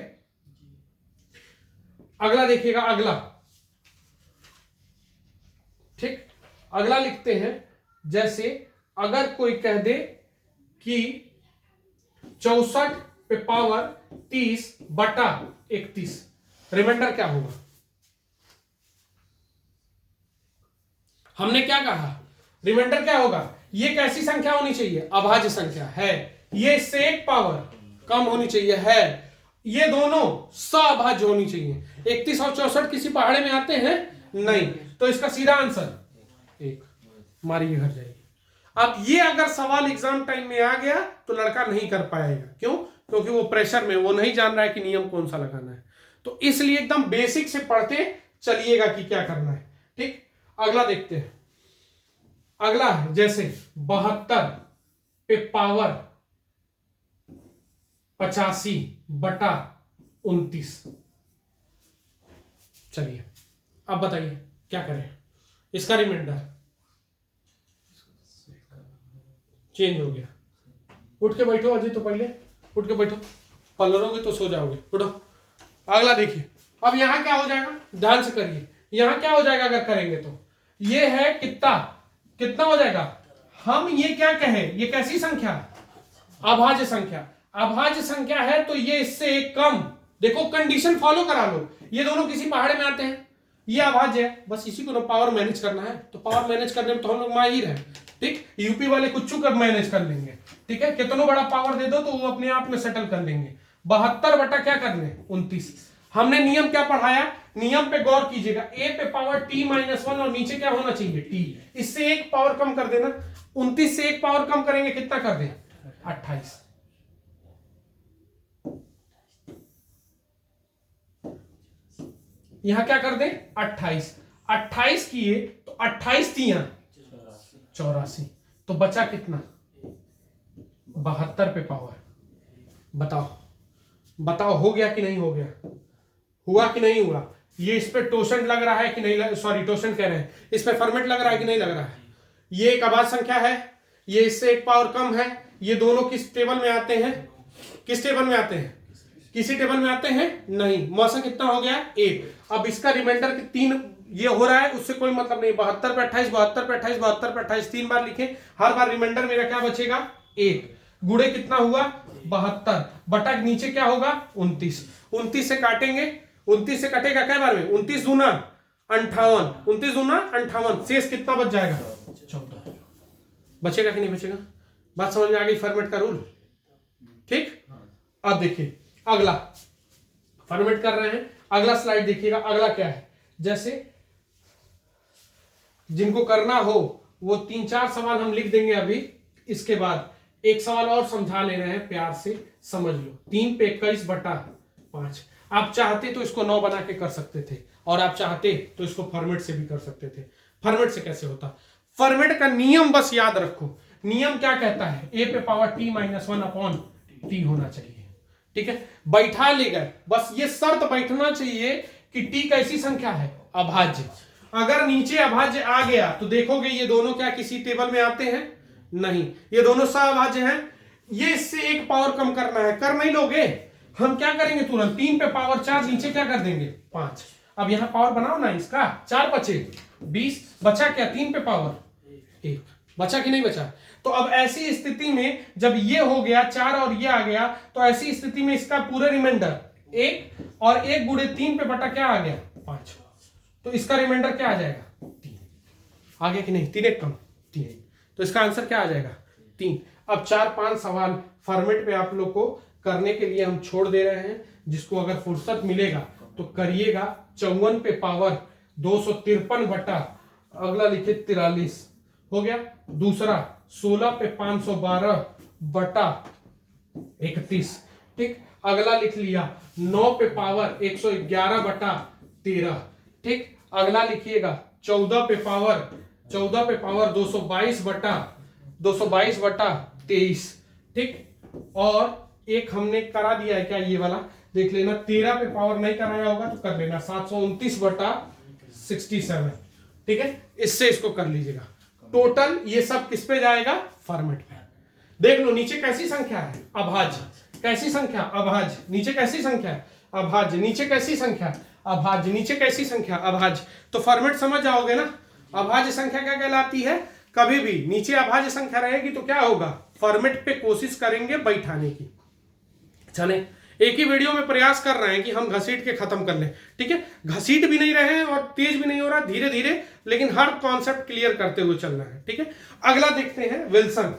अगला देखिएगा, अगला, ठीक। अगला लिखते हैं, जैसे अगर कोई कह दे कि 64 पे पावर 30 बटा 31, रिमाइंडर क्या होगा? हमने क्या कहा, रिमाइंडर क्या होगा, ये कैसी संख्या होनी चाहिए, अभाज्य संख्या है, ये इससे एक पावर कम होनी चाहिए है, ये दोनों सअभाज्य होनी चाहिए। 31 और 64 किसी पहाड़े में आते हैं नहीं, तो इसका सीधा आंसर एक, हमारी ये घर जाएगी। अब ये अगर सवाल एग्जाम टाइम में आ गया तो लड़का नहीं कर पाएगा, क्यों, क्योंकि वो प्रेशर में, वो नहीं जान रहा है कि नियम कौन सा लगाना है। तो इसलिए एकदम बेसिक से पढ़ते चलिएगा कि क्या करना है। ठीक, अगला देखते हैं। अगला है जैसे 72 पे पावर 85/29। चलिए अब बताइए क्या करें, इसका रिमाइंडर चेंज हो गया। उठ के बैठो अजय, तो पहले उठ के बैठो, पलरोगे तो सो जाओगे, उठो। अगला देखिए, अब यहां क्या हो जाएगा, ध्यान से करिए, यहां क्या हो जाएगा अगर करेंगे तो, ये है कितना हो जाएगा, हम ये क्या कहें, ये कैसी संख्या, अभाज्य संख्या, अभाज्य संख्या है तो ये इससे एक कम, देखो कंडीशन फॉलो करा लो, ये दोनों किसी पहाड़े में आते हैं, ये अभाज्य है, बस इसी को ना पावर मैनेज करना है, तो पावर मैनेज करने में तो हम लोग माहिर हैं। ठीक, यूपी वाले कुछ कब मैनेज कर लेंगे, ठीक है, कितना बड़ा पावर दे दो तो वो अपने आप में सेटल कर लेंगे। 72 बटा क्या करने 29। हमने नियम क्या पढ़ाया, नियम पे गौर कीजिएगा, a पे पावर t-1 और नीचे क्या होना चाहिए t, इससे एक पावर कम कर देना, 29 से एक पावर कम करेंगे कितना कर दें 28। यहां क्या कर दें 28, 28 किए तो 28 तियां 84, तो बचा कितना 72 पे पावर। बताओ हो गया कि नहीं हो गया, हुआ कि नहीं हुआ, ये इस पे टोशन लग रहा है कि नहीं, सॉरी टोशन कह रहे हैं, इस पे फॉर्मेट लग रहा है कि नहीं लग रहा है। ये एक अभाज्य संख्या है, ये इससे एक पावर कम है, ये दोनों किस टेबल में आते हैं, किस टेबल में आते हैं, किसी टेबल में आते हैं नहीं। मौसम कितना हो गया 1। अब इसका रिमाइंडर 3 ये हो रहा है, उससे कोई मतलब नहीं, 72 पे 28, 72 पे 28, 72 पे 28 3 बार लिखे, हर बार रिमाइंडर मेरा क्या बचेगा 1, गुणे कितना हुआ 72 बटा नीचे क्या होगा 29, 29 से काटेंगे, 29 से कटेगा क्या बार में, 29 दूना 58, 29 दूना 58, शेष कितना बच जाएगा 14। बचेगा कि नहीं बचेगा, बात समझ में आ गई फॉर्मेट का रूल। ठीक, अब देखिए अगला फॉर्मेट कर रहे हैं, अगला स्लाइड देखिएगा, अगला क्या है, जैसे जिनको करना हो वो 3-4 सवाल हम लिख देंगे अभी, इसके बाद एक सवाल और समझा ले रहे हैं, प्यार से समझ लो। 3 पे 21/5, आप चाहते तो इसको 9 बना के कर सकते थे, और आप चाहते तो इसको फॉर्मेट से भी कर सकते थे। फॉर्मेट से कैसे होता, फॉर्मेट का नियम बस याद रखो, नियम क्या कहता है, a पे पावर t-1/t होना चाहिए। ठीक है, बैठा ले गए, बस ये शर्त बैठना चाहिए कि t कैसी संख्या है, अभाज्य। अगर नीचे अभाज्य आ गया तो देखोगे ये दोनों क्या किसी टेबल में आते हैं नहीं, ये दोनों सअभाज्य हैं, ये इससे एक पावर कम करना है, कर नहीं लोगे, हम क्या करेंगे तुरंत 3 पे पावर 4 नीचे क्या कर देंगे 5। अब यहां पावर बनाओ ना, इसका 4 बचे 20, बचा क्या 3 पे पावर 1, बचा कि नहीं बचा। तो अब ऐसी स्थिति में जब ये हो गया 4 और ये आ गया, तो ऐसी स्थिति में इसका पूरा रिमाइंडर 1 और 1 गुणे 3 पे बटा क्या आ गया 5, तो इसका रिमाइंडर क्या आ जाएगा 3, आ गया कि नहीं, 3 एक कम 3, तो इसका आंसर क्या आ जाएगा 3। अब 4-5 सवाल फॉर्मेट पे आप लोग को करने के लिए हम छोड़ दे रहे हैं, जिसको अगर फुर्सत मिलेगा तो करिएगा। 54 पे पावर 253 बटा, अगला लिखे 43 हो गया। दूसरा 16 पे 512 बटा 31, ठीक। अगला लिख लिया 9 पे पावर 111 बटा 13, ठीक। अगला लिखिएगा 14 पे पावर 222 बटा 23, ठीक। और एक हमने करा दिया है क्या, ये वाला देख लेना, 13 पे पावर नहीं कराया होगा तो कर लेना 729 बटा 67, ठीक है। इससे इसको कर लीजिएगा। टोटल ये सब किस पे जाएगा, फॉर्मेट पे। देख लो नीचे कैसी संख्या है, अभाज्य। कैसी संख्या, अभाज्य। नीचे कैसी संख्या, अभाज्य। नीचे कैसी संख्या, अभाज्य। नीचे कैसी संख्या, अभाज्य। तो फॉर्मेट समझ जाओगे ना। अभाज्य संख्या क्या कहलाती है, कभी भी नीचे अभाज्य संख्या रहेगी तो क्या होगा, फॉर्मेट पे कोशिश करेंगे बैठाने की। चले एक ही वीडियो में प्रयास कर रहे हैं कि हम घसीट के खत्म कर लें, ठीक है। घसीट भी नहीं रहे हैं और तेज भी नहीं हो रहा, धीरे धीरे, लेकिन हर कॉन्सेप्ट क्लियर करते हुए चलना है, ठीक है। अगला देखते हैं विल्सन।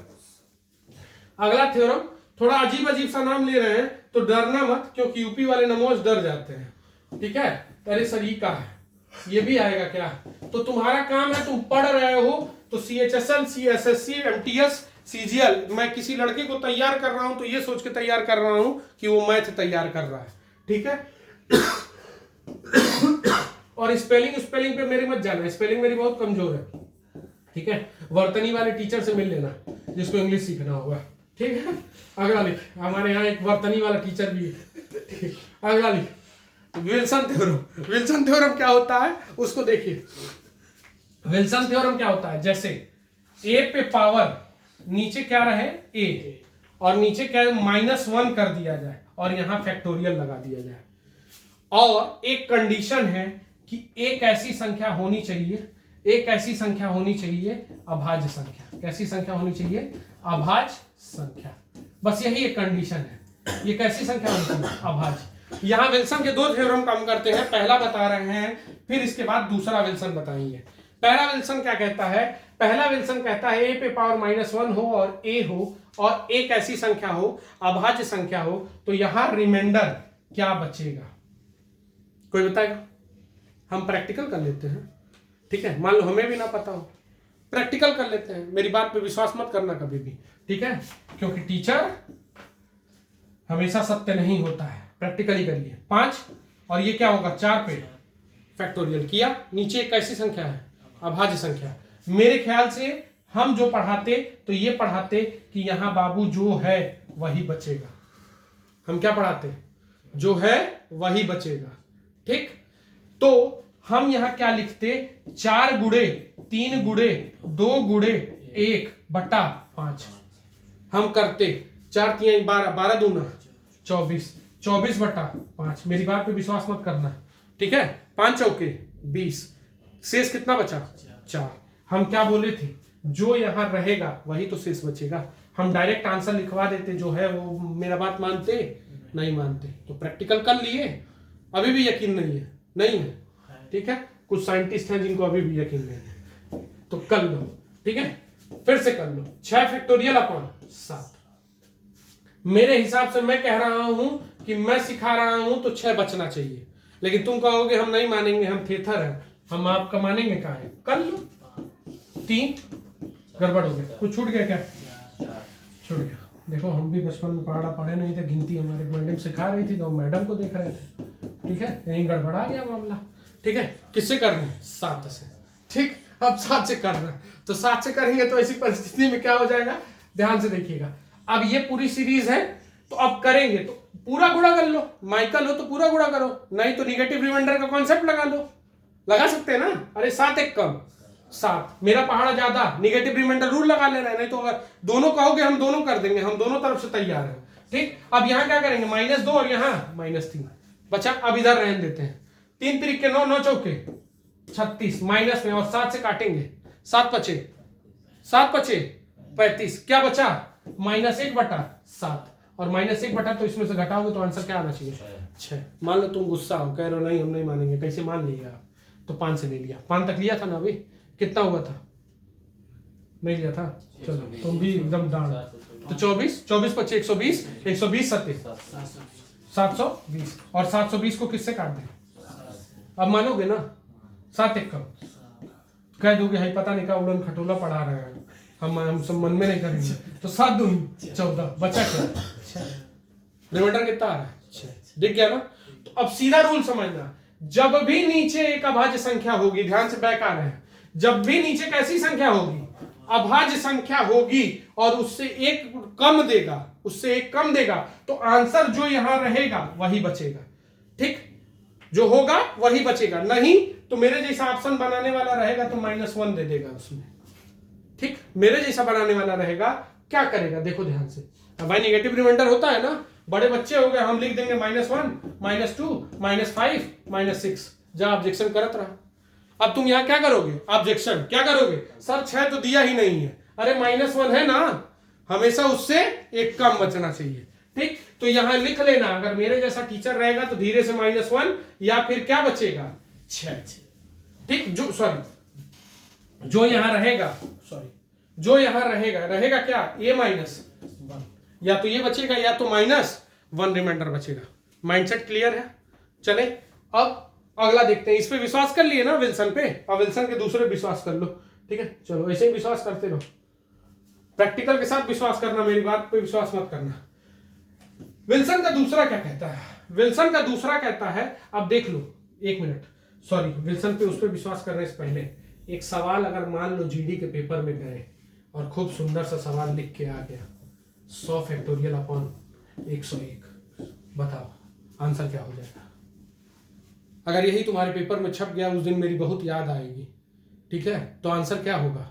अगला थ्योरम थोड़ा अजीब अजीब सा नाम ले रहे हैं तो डरना मत, क्योंकि यूपी वाले नमोज डर जाते हैं, ठीक है। अरे सर ये का है, ये भी आएगा क्या? तो तुम्हारा काम है, तुम पढ़ रहे हो तो CHSL, CSSC, MTS, CGL, मैं किसी लड़के को तैयार कर रहा हूं तो ये सोच के तैयार कर रहा हूं कि वो मैथ तैयार कर रहा है, ठीक है। और स्पेलिंग पे मेरे मत जाना, स्पेलिंग मेरी बहुत कमजोर है, ठीक है। वर्तनी वाले टीचर से मिल लेना जिसको इंग्लिश सीखना होगा, ठीक है। अगला लिख, हमारे यहाँ एक वर्तनी वाला टीचर भी है। अगला लिख, विल्सन थ्योरम। विल्सन थ्योरम क्या होता है उसको देखिए। विल्सन थ्योरम क्या होता है, जैसे a पे पावर नीचे क्या रहे a, और नीचे क्या -1 कर दिया जाए और यहां फैक्टोरियल लगा दिया जाए, और एक कंडीशन है कि एक ऐसी संख्या होनी चाहिए, एक ऐसी संख्या होनी चाहिए अभाज्य संख्या। कैसी संख्या होनी चाहिए? अभाज्य संख्या। बस यही एक कंडीशन है। ये कैसी संख्या होनी चाहिए? अभाज्य। यहां विल्सन के दो थ्योरम काम करते हैं, पहला बता रहे हैं, फिर इसके बाद दूसरा विल्सन बताएंगे। पहला विल्सन क्या कहता है? पहला विल्सन कहता है a पे पावर -1 हो और a हो और एक ऐसी संख्या हो, अभाज्य संख्या हो, तो यहां रिमाइंडर क्या बचेगा? कोई बताएगा? हम प्रैक्टिकल कर लेते हैं, ठीक है। मान लो हमें भी ना पता हो, प्रैक्टिकल कर लेते हैं। मेरी बात पे विश्वास मत करना कभी भी, ठीक है, क्योंकि टीचर हमेशा सत्य नहीं होता है। प्रैक्टिकली करिए। 5 और ये क्या होगा? 4 पे फैक्टोरियल किया, नीचे एक कैसी संख्या है? अभाज्य संख्या। मेरे ख्याल से हम जो पढ़ाते तो ये पढ़ाते कि यहां बाबू जो है वही बचेगा। हम क्या पढ़ाते? जो है वही बचेगा, ठीक। तो हम यहां क्या लिखते? 4 गुणे 3 गुणे 2 गुणे 1 बटा 5 हम करते। 4 3 12, 12 दूना 24, 24 बटा 5। मेरी बात पे विश्वास मत करना, ठीक है। 5 चौके 20, शेष कितना बचा? 4। हम क्या बोले थे? जो यहां रहेगा वही तो शेष बचेगा। हम डायरेक्ट आंसर लिखवा देते जो है वो। मेरा बात मानते? नहीं मानते। तो प्रैक्टिकल कर लिए, अभी भी यकीन नहीं है? नहीं है, ठीक है। कुछ साइंटिस्ट हैं जिनको अभी भी यकीन नहीं है, तो कर लो, ठीक है। फिर से कर लो। 6 फैक्टोरियल अपॉन 7। मेरे हिसाब से मैं कह रहा हूं कि मैं सिखा रहा हूं तो 6 बचना चाहिए, लेकिन तुम कहोगे हम नहीं मानेंगे, हम थेथर हैं, हम आपका मानेंगे कहा है? कर लो। 3 गड़बड़ हो गया, कुछ छूट गया क्या? छूट गया। देखो हम भी बचपन में पढ़ा पढ़े नहीं थे, गिनती हमारी मैडम सिखा रही थी तो मैडम को देख रहे थे, ठीक है। यहीं गड़बड़ा गया मामला, ठीक है। किससे करना है? 7 से, ठीक। अब 7 से करना है, तो 7 से करेंगे तो ऐसी परिस्थिति में क्या हो जाएगा? ध्यान से देखिएगा। अब ये पूरी सीरीज है, तो अब करेंगे तो पूरा गुणा कर लो। माइकल हो तो पूरा गुणा करो, नहीं तो निगेटिव रिमाइंडर का कॉन्सेप्ट लगा लो। लगा सकते हैं ना? अरे 7 एक कम 7, मेरा पहाड़ा ज्यादा, निगेटिव रिमाइंडर रूल लगा लेना है। नहीं तो अगर दोनों कहोगे हम दोनों कर देंगे, हम दोनों तरफ से तैयार हैं, ठीक। अब यहां क्या करेंगे? -2 और यहां -3 बचा। अब इधर रहने देते हैं। 3 3 के 9, 9 चौके 36, माइनस में और 7 से काटेंगे। 7 बचे 35। क्या बचा? -1 बटा 7, और -1 बटा, तो इसमें से घटाओगे तो आंसर क्या आना चाहिए? 6। मान लो तुम गुस्सा हो, कह रहे हो नहीं हम नहीं मानेंगे, कैसे मान लिया आप? तो 5 से ले लिया। 5 तक लिया था ना? अभी कितना हुआ था? नहीं लिया था? चलो तुम भी एकदम डांड। तो 24 25 120, 120 720, और 720 को किससे काट दें? अब मानोगे ना? 7 एक कम कह दोगे भाई पता नहीं क्या उड़न खटोला पढ़ा रहे हैं, हम सब मन में नहीं करेंगे। तो 7 दूनी 14 बचा क्या? रिमाइंडर कितना आ रहा है? 6। दिख गया ना? तो अब सीधा रूल समझना, जब भी नीचे एक अभाज्य संख्या होगी, ध्यान से बैक आ रहे हैं, जब भी नीचे कैसी संख्या होगी? अभाज्य संख्या होगी, और उससे एक कम देगा, उससे एक कम देगा, तो आंसर जो यहां रहेगा वही बचेगा, ठीक। जो होगा वही बचेगा, नहीं तो मेरे जैसा ऑप्शन बनाने वाला रहेगा तो -1 दे देगा उसमें, ठीक। मेरे जैसा बनाने वाला रहेगा, क्या करेगा? देखो ध्यान से। अब भाई निगेटिव रिमाइंडर होता है ना, बड़े बच्चे हो गए, हम लिख देंगे -1 -2 -5 -6, जा ऑब्जेक्शन करत रहा। अब तुम यहां क्या करोगे? ऑब्जेक्शन क्या करोगे? सर 6 तो दिया ही नहीं है। अरे -1 है ना, हमेशा उससे एक कम बचना चाहिए, ठीक, तो यहां लिख लेना, अगर मेरे जैसा टीचर रहेगा तो धीरे से -1 या फिर क्या बचेगा 6। ठीक, जो सॉरी जो यहां रहेगा, सॉरी जो यहां रहेगा क्या a-1, या तो ये बचेगा या तो -1 रिमाइंडर बचेगा। माइंडसेट क्लियर है? चले अब अगला देखते हैं। इस पे विश्वास कर लिए ना विल्सन पे, अब विल्सन के दूसरे विश्वास कर लो। ठीक है, चलो ऐसे ही विश्वास करते रहो, प्रैक्टिकल के साथ विश्वास करना, मेरी बात पे विश्वास मत करना। विल्सन का दूसरा क्या कहता है? विल्सन का दूसरा कहता है, अब देख लो, एक मिनट, सॉरी, विल्सन पे उस पर विश्वास करने से पहले एक सवाल अगर मान लो जीडी के पेपर में गए और खूब सुंदर सा सवाल लिख के आ गया 100 फैक्टोरियल अपॉन 101, बताओ आंसर क्या हो जाएगा? अगर यही तुम्हारे पेपर में छप गया, उस दिन मेरी बहुत याद आएगी। ठीक है, तो आंसर क्या होगा?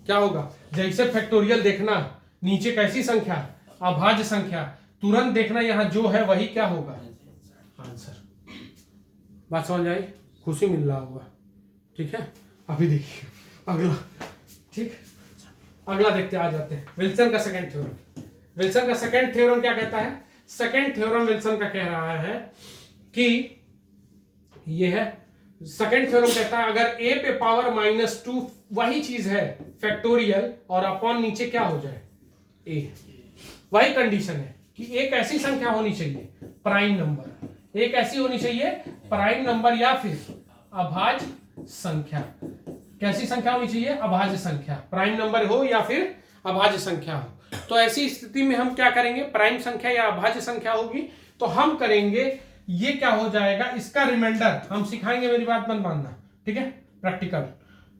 क्या होगा? जैसे फैक्टोरियल देखना, नीचे कैसी संख्या, अभाज्य संख्या, तुरंत देखना यहां जो है वही क्या होगा आंसर। बात समझ आई? खुशी मिल रहा होगा। ठीक है, अभी देखिए अगला। ठीक, अगला देखते आ जाते हैं विल्सन का सेकंड थ्योरम। विल्सन का सेकंड थ्योरम क्या कहता है? सेकंड थ्योरम विल्सन का कह रहा है कि ये है सेकंड थ्योरम, कहता है अगर a पे पावर -2 वही चीज है फैक्टोरियल और अपॉन नीचे क्या हो जाए a, वही कंडीशन है कि एक ऐसी संख्या होनी चाहिए प्राइम नंबर, एक ऐसी होनी चाहिए प्राइम नंबर या फिर अभाज्य संख्या। कैसी संख्या होनी चाहिए? अभाज्य संख्या, प्राइम नंबर हो या फिर अभाज्य संख्या हो। तो ऐसी स्थिति में हम क्या करेंगे? प्राइम संख्या या अभाज्य संख्या होगी तो हम करेंगे, ये क्या हो जाएगा, इसका रिमाइंडर हम सिखाएंगे, मेरी बात मत मानना। ठीक है, प्रैक्टिकल।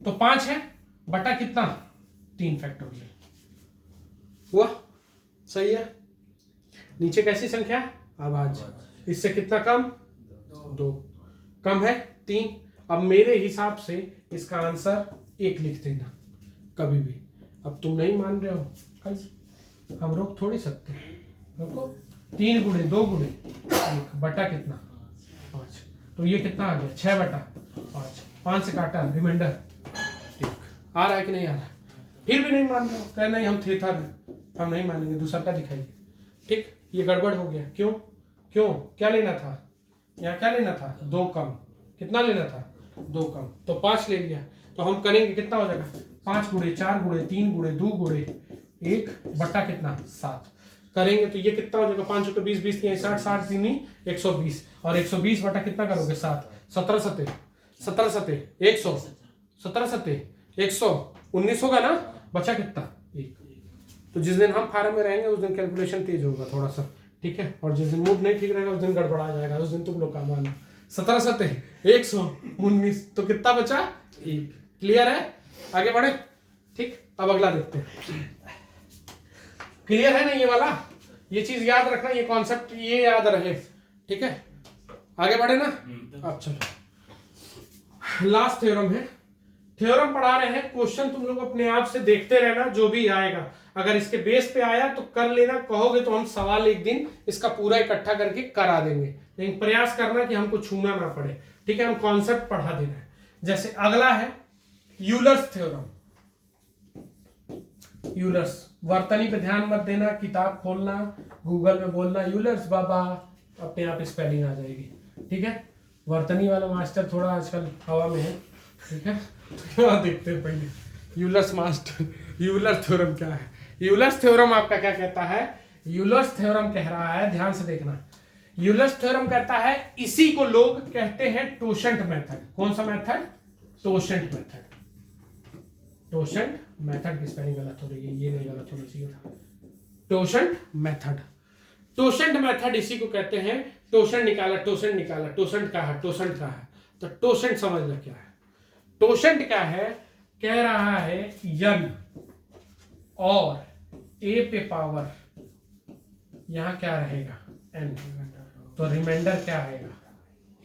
तो 5 है बटा कितना 3 फैक्टोरियल हुआ, सही है। नीचे कैसी संख्या? अभाज्य, इससे कितना कम 2, कम है 3। अब मेरे हिसाब से इसका आंसर 1 लिख देना कभी भी। अब तुम नहीं मान रहे हो, हम रोक थोड़ी सकते, रुको। 3 गुणे 2 गुणे 1 बटा कितना 5, तो ये कितना आ गया 6 बटा 5, 5 से काटा रिमाइंडर। ठीक, आ रहा है कि नहीं आ रहा है? फिर भी नहीं मान रहे हो, कह नहीं हम थे था, हम नहीं मानेंगे, दूसरा का दिखाइए। ठीक, ये गड़बड़ हो गया। क्यों? क्या लेना था यहाँ? क्या लेना था? 2 कम। कितना लेना था? 2 कम, तो 5 ले लिया। तो हम करेंगे कितना हो जाएगा 5 गुणे 4 गुणे 3 गुणे 2 गुणे 1 बटा कितना 7 करेंगे तो ये कितना हो जाएगा 5 को 20 20 60 60 3 120, और 120 बटा कितना करोगे 7, 17 सते 100, 17 सते 100, 19 होगा ना, बचा कितना 1। तो जिस दिन हम फार्म में रहेंगे उस दिन कैलकुलेशन तेज होगा थोड़ा सा। ठीक है, और जिस दिन मूड नहीं ठीक रहेगा उस दिन गड़बड़ा जाएगा, उस दिन तुम लोग का मानना। 17 सते 119, तो कितना बचा 1। क्लियर है? आगे बढ़े। ठीक, अब अगला देखते हैं। क्लियर है ना ये वाला? ये चीज याद रखना, ये कॉन्सेप्ट ये याद रहे। ठीक है, आगे बढ़े ना। अब चलो लास्ट थ्योरम है। थ्योरम पढ़ा रहे हैं, क्वेश्चन तुम लोग अपने आप से देखते रहना, जो भी आएगा अगर इसके बेस पे आया तो कर लेना, कहोगे तो हम सवाल एक दिन इसका पूरा इकट्ठा करके करा देंगे, लेकिन प्रयास करना कि हमको छूना ना पड़े। ठीक है, हम कॉन्सेप्ट पढ़ा देना है। जैसे अगला है यूलर्स थ्योरम। यूलर्स, वर्तनी पे ध्यान मत देना, किताब खोलना, गूगल में बोलना यूलर्स बाबा, अपने आप स्पेलिंग आ जाएगी। ठीक है, वर्तनी वाला मास्टर थोड़ा आजकल हवा में है। ठीक है, तो देखते हैं पहले यूलर्स मास्टर, यूलर थ्योरम क्या है। यूलर्स थ्योरम आपका क्या कहता है? यूलर्स थ्योरम कह रहा है, ध्यान से देखना, यूलर्स थ्योरम कहता है इसी को लोग कहते हैं टोशेंट मेथड। कौन सा मेथड? टोशेंट मेथड। टोशेंट मेथड की स्पेलिंग गलत हो रही है, ये नहीं गलत होना चाहिए था। टोशेंट मेथड, टोशेंट मेथड इसी को कहते हैं। टोशेंट निकाला, टोशेंट निकाला, टोशेंट का है, टोशेंट का है, तो टोशेंट समझ लो क्या है। टोशेंट क्या है? कह रहा है n और a पे पावर यहां क्या रहेगा n, तो रिमाइंडर क्या आएगा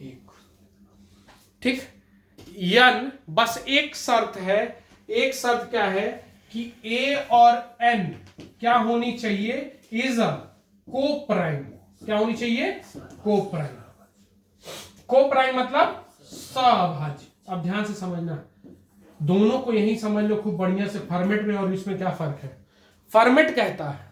1। ठीक, n बस एक शर्त है, एक शर्त क्या है कि a और n क्या होनी चाहिए? इज अ को प्राइम। क्या होनी चाहिए? को प्राइम। को प्राइम मतलब सभाज्य। अब ध्यान से समझना, दोनों को यही समझ लो खूब बढ़िया से, फॉर्मेट में और इसमें क्या फर्क है। फॉर्मेट कहता है,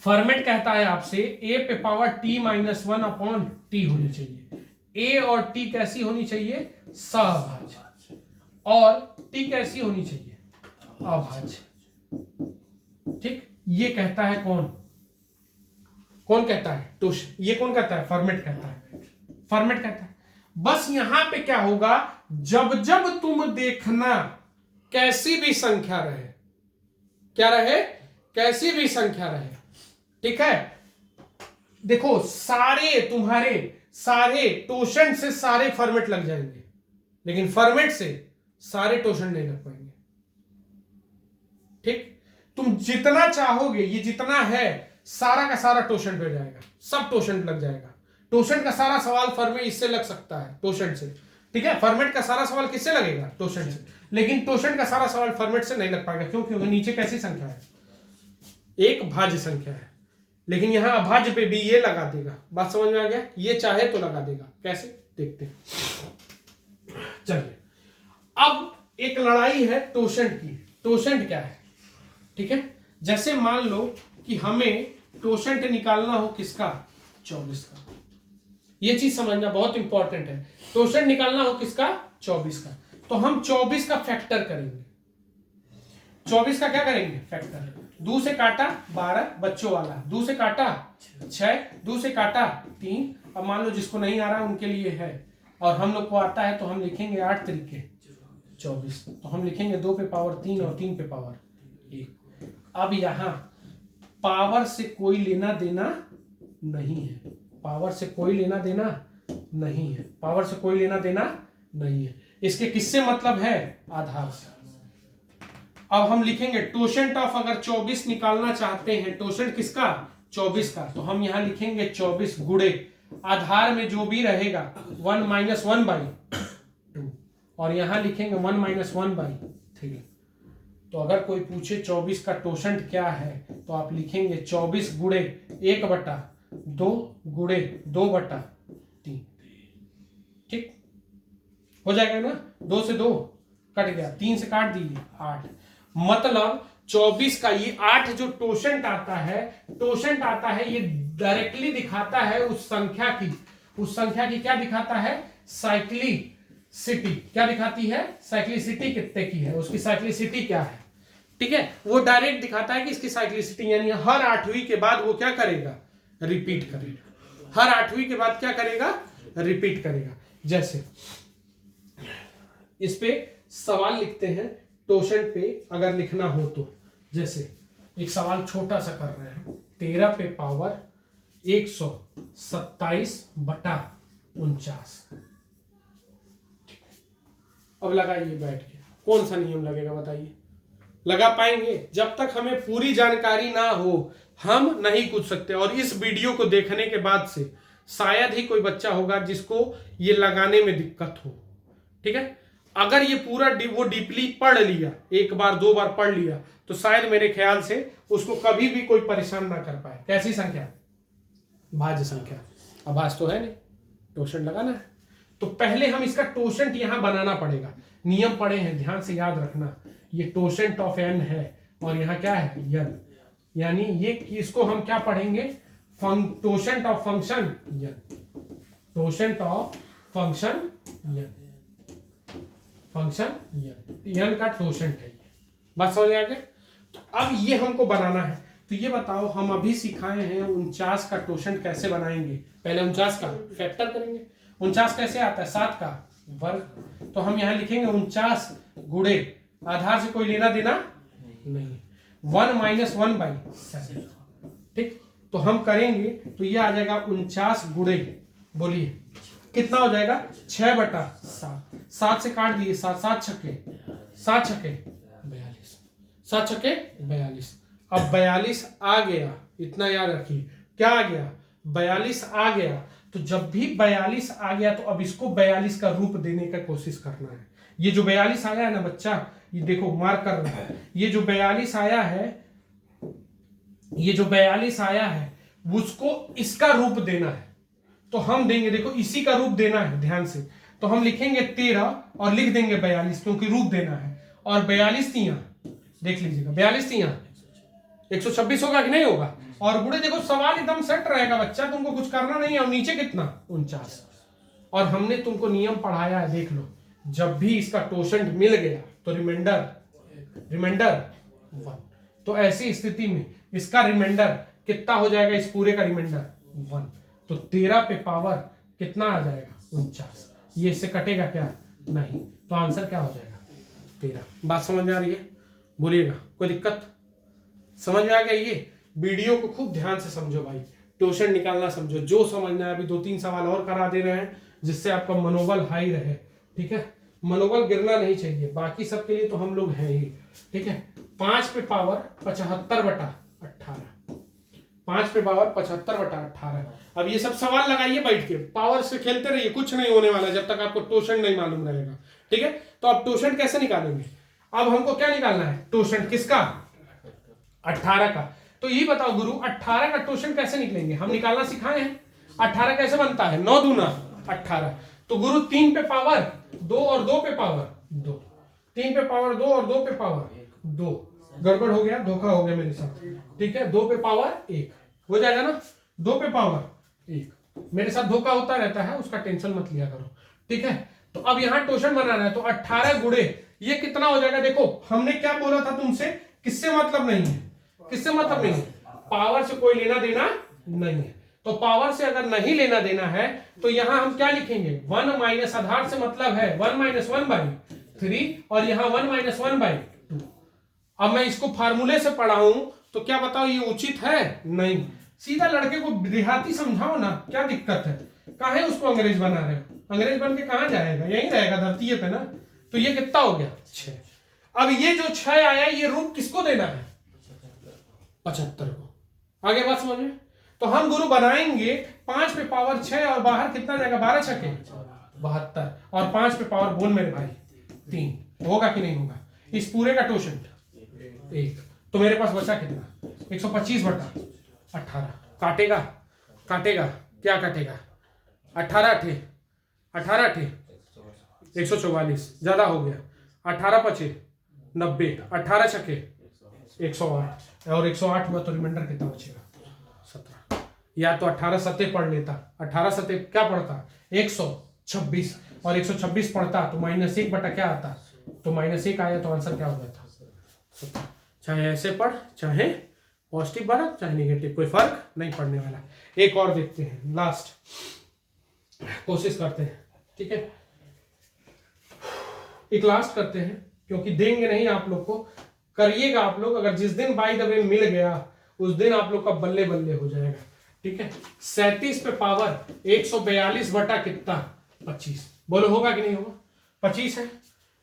फॉर्मेट कहता है आपसे ए पे power T minus one upon T होनी चाहिए। ए और टी कैसी होनी चाहिए? सहभाज्य। और टी कैसी होनी चाहिए? अभाज्य। ठीक, ये कहता है कौन? कौन कहता है? टोशन। ये कौन कहता है? फॉर्मेट कहता है। फॉर्मेट कहता है। बस यहां पे क्या होगा, जब जब तुम देखना कैसी भी संख्या रहे, क्या रहे? कैसी भी संख्या रहे, ठीक है, देखो सारे तुम्हारे सारे टोशन से सारे फॉर्मेट लग जाएंगे, लेकिन फॉर्मेट से सारे टोशन नहीं लग पाएंगे। ठीक, तुम जितना चाहोगे, ये जितना है सारा का सारा टोशन पे जाएगा, सब टोशन लग जाएगा। टोशन का सारा सवाल फॉर्मेट इससे लग सकता है, टोशन से। ठीक है, फॉर्मेट का सारा सवाल किससे लगेगा? टोशन से। लेकिन टोशन का सारा सवाल फॉर्मेट से नहीं लग पाएगा। क्यों? क्योंकि नीचे कैसी संख्या है? एक भाज्य संख्या है। लेकिन यहां अभाज्य पे भी ये लगा देगा। बात समझ में आ गया? ये चाहे तो लगा देगा। कैसे? देखते हैं। चलिए, अब एक लड़ाई है टोशन की। टोशन क्या है? ठीक है, जैसे मान लो कि हमें टोशन निकालना हो किसका? 24 का। ये चीज समझना बहुत इंपॉर्टेंट है। टोशन निकालना हो किसका? 24 का। तो हम 24 का फैक्टर करेंगे। 24 का क्या करेंगे? फैक्टर। 2 से काटा 12, बच्चों वाला। 2 से काटा 6, 2 से काटा 3। अब मान लो जिसको नहीं आ रहा है उनके लिए है, और हम लोग को आता है तो हम लिखेंगे 8 तरीके 24। तो हम लिखेंगे 2 पे पावर 3 और 3 पे पावर 1। अब यहां पावर से कोई लेना देना नहीं है। पावर से कोई लेना देना नहीं है। पावर से कोई लेना देना नहीं है। इसके किससे मतलब है? आधार से। अब हम लिखेंगे टोशन ऑफ, अगर 24 निकालना चाहते हैं, टोशन किसका? 24 का, तो हम यहां लिखेंगे 24 गुणे आधार में जो भी रहेगा 1 माइनस 1/2, और यहां लिखेंगे 1 माइनस 1/3। तो अगर कोई पूछे 24 का टोशन क्या है, तो आप लिखेंगे 24 गुणे 1/2 गुणे 2/3। ठीक हो जाएगा ना? 2 से 2 कट गया, 3 से काट दीजिए 8। मतलब 24 का ये 8 जो टोशंट आता है, टोशंट आता है, ये डायरेक्टली दिखाता है उस संख्या की। उस संख्या की क्या दिखाता है? साइक्लिसिटी। क्या दिखाती है? साइक्लिसिटी कितने की है, उसकी साइक्लिसिटी क्या है। ठीक है, वो डायरेक्ट दिखाता है कि इसकी साइक्लिसिटी, यानी हर 8वीं के बाद वो क्या करेगा? रिपीट करेगा। हर 8वीं के बाद क्या करेगा? रिपीट करेगा। जैसे इस पे सवाल लिखते हैं टोशन पे, अगर लिखना हो तो। जैसे एक सवाल छोटा सा कर रहे हैं, 13 पे पावर 127/49। अब लगाइए बैठ के, कौन सा नियम लगेगा बताइए? लगा पाएंगे? जब तक हमें पूरी जानकारी ना हो हम नहीं पूछ सकते। और इस वीडियो को देखने के बाद से शायद ही कोई बच्चा होगा जिसको ये लगाने में दिक्कत हो। ठीक है, अगर ये पूरा वो डीपली पढ़ लिया, 1 बार 2 बार पढ़ लिया, तो शायद मेरे ख्याल से उसको कभी भी कोई परेशान ना कर पाए। कैसी संख्या? भाज्य संख्या। अब भाज्य तो है नहीं, टोशन लगाना है। तो पहले हम इसका टोशंट यहां बनाना पड़ेगा। नियम पढ़े हैं, ध्यान से याद रखना। ये टोशंट ऑफ n है, और यहां क्या है? n। यानी ये इसको हम क्या पढ़ेंगे? Totient of function n। Totient of function n। Function n का टोशंट है। बात समझ आ गया? तो अब ये हमको बनाना है। तो ये बताओ, हम अभी सिखाए हैं 49 का टोशंट कैसे बनाएंगे। पहले 49 का फैक्टर करेंगे। 49 कैसे आता है? 7 का वर्ग। तो हम यहां लिखेंगे 49 गुणे, आधार से कोई लेना देना नहीं, 1 माइनस 1/7। ठीक, तो हम करेंगे तो ये आ जाएगा 49 गुणे, बोलिए कितना हो जाएगा? 6/7। 7 से काट दिए, 7 छक्के 42, 7 छक्के 42। अब 42 आ गया, इतना याद रखिए। क्या आ गया? 42 आ गया। तो जब भी 42 आ गया तो अब इसको 42 का रूप देने का कोशिश करना है। ये जो 42 आया है ना बच्चा, ये देखो मार्क कर रहा है, ये जो 42 आया है, ये जो 42 आया है उसको इसका रूप देना है। तो हम देंगे, देखो इसी का रूप देना है, ध्यान से। तो हम लिखेंगे 13 और लिख देंगे 42, क्योंकि रूप देना है। और 42 तियां, देख लीजिएगा, 42 तियां 126 होगा कि नहीं होगा। और गुणे देखो सवाल एकदम सेट रहेगा बच्चा, तुमको कुछ करना नहीं है। और नीचे कितना 49। और हमने तुमको नियम पढ़ाया है, देख लो, जब भी इसका टोशंट मिल गया तो रिमाइंडर 1। तो ऐसी स्थिति में इसका रिमाइंडर कितना हो जाएगा, इस पूरे का रिमाइंडर 1। तो 13 पे पावर कितना आ जाएगा 49। ये इससे कटेगा क्या, नहीं। तो आंसर क्या हो जाएगा 13। बात समझ में आ रही है, बोलिएगा कोई दिक्कत, समझ में आ गया। ये वीडियो को खूब ध्यान से समझो भाई, टोशन निकालना समझो, जो समझना है। अभी 2-3 सवाल और करा दे रहे हैं जिससे आपका मनोबल हाई रहे, ठीक है। मनोबल गिरना नहीं चाहिए, बाकी सब के लिए तो हम लोग हैं ही, ठीक है। 5 पे पावर 75/18, 5 पे पावर 75/18। अब ये सब सवाल लगाइए बैठ के, पावर से खेलते रहिए, कुछ नहीं होने वाला जब तक आपको टोशन नहीं मालूम रहेगा, ठीक है। तो अब टोशन कैसे निकालेंगे, अब हमको क्या निकालना है, टोशन किसका, 18 का। तो ये बताओ गुरु, 18 का टोशन कैसे निकलेंगे, हम निकालना सिखाए हैं। 18 कैसे बनता है, 9 दूना 18। तो गुरु 3 पे पावर 2 और 2 पे पावर 2, 3 पे पावर 2 और 2 पे पावर 2। गड़बड़ हो गया, धोखा हो गया मेरे साथ, ठीक है। 2 पे पावर 1 हो जाएगा ना, 2 पे पावर 1। मेरे साथ धोखा होता रहता है, उसका टेंशन मत लिया करो, ठीक है। तो अब यहां टोशन बनाना है, तो 18 गुणे ये कितना हो जाएगा। देखो हमने क्या बोला था तुमसे, किससे मतलब नहीं है, किससे मतलब नहीं है, पावर से कोई लेना देना नहीं है। तो पावर से अगर नहीं लेना देना है तो यहां हम क्या लिखेंगे, 1 माइनस आधार से मतलब है 1 - 1/3 और यहां 1 - 1/2। अब मैं इसको फार्मूले से पढ़ा हूं तो क्या बताओ ये उचित है, नहीं। सीधा लड़के को देहाती समझाओ ना, क्या दिक्कत है, काहे उसको अंग्रेज बना रहे हो, अंग्रेज बन के कहां जाएगा, यहीं रहेगा धरती पे ना। तो ये कितना हो गया 6। अब ये जो 6 आया ये रूप किसको देना है, 75 को। आगे बात समझ में। तो हम गुरु बनाएंगे 5 पे पावर 6 और बाहर कितना जाएगा, 12 छके 72 और 5 पे पावर बोल मेरे भाई 3। होगा कि नहीं होगा, इस पूरे का टोशन 1। तो मेरे पास बचा कितना, 125/18। काटेगा, काटेगा क्या काटेगा, 18 अठे 144, ज्यादा हो गया। 18 × 5 = 90, 18 छके 108 और 108 में तो रिमाइंडर कितना बचेगा 17। या तो 18 सत्ते पढ़ लेता, 18 सत्ते क्या पढ़ता 126 और 126 पढ़ता तो -1 बटा क्या आता, तो -1 आया तो आंसर क्या हो जाता 17। चाहे ऐसे पढ़, चाहे पॉजिटिव बढ़ा, चाहे नेगेटिव, कोई फर्क नहीं पड़ने वाला। एक और देखते हैं, लास्ट कोशिश करते हैं, ठीक है। एक लास्ट करते हैं क्योंकि देंगे नहीं आप लोग को, करिएगा आप लोग। अगर जिस दिन बाय द वे मिल गया उस दिन आप लोग का बल्ले बल्ले हो जाएगा, ठीक है। 37 पे पावर 142 बटा कितना 25, बोलो होगा कि नहीं होगा, 25 है,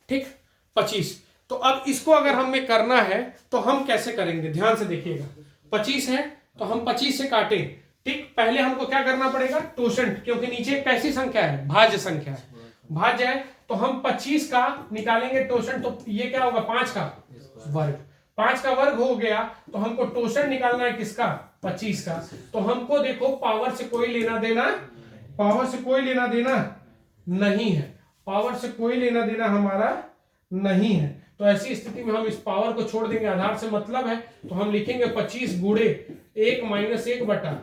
ठीक 25। तो अब इसको अगर हमें करना है तो हम कैसे करेंगे, ध्यान से देखिएगा। 25 है तो हम 25 से काटें, ठीक। पहले हमको क्या करना पड़ेगा, टोशंट, क्योंकि नीचे कैसी संख्या है, भाज्य संख्या है, भाज्य है। तो हम 25 का निकालेंगे टोशंट, तो ये क्या होगा 5 का वर्ग, 5 का वर्ग हो गया। तो हमको टोशंट निकालना है किसका, 25 का। तो हमको देखो पावर से कोई लेना देना, पावर से कोई लेना देना नहीं है, पावर से कोई लेना देना हमारा नहीं है। तो ऐसी स्थिति में हम इस पावर को छोड़ देंगे, आधार से मतलब है। तो हम लिखेंगे 25 गुणे 1 - 1/5।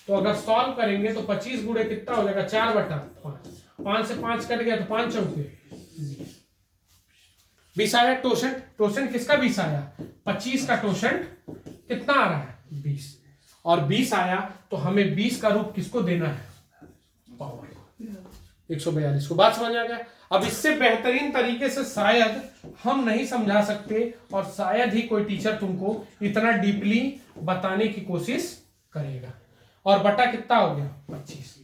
तो अगर सॉल्व करेंगे तो 25 गुणे कितना हो जाएगा 4/5, 5 से 5 कट गया तो 5 चौके 20 आया टोशंट। टोशंट किसका 20 आया, 25 का टोशंट कितना आ रहा है 20, और 20 आया तो हमें 20 का रूप किसको देना है, पावर 142 को। बात समझ आ गया। अब इससे बेहतरीन तरीके से शायद हम नहीं समझा सकते और शायद ही कोई टीचर तुमको इतना डीपली बताने की कोशिश करेगा। और बटा कितना हो गया 25।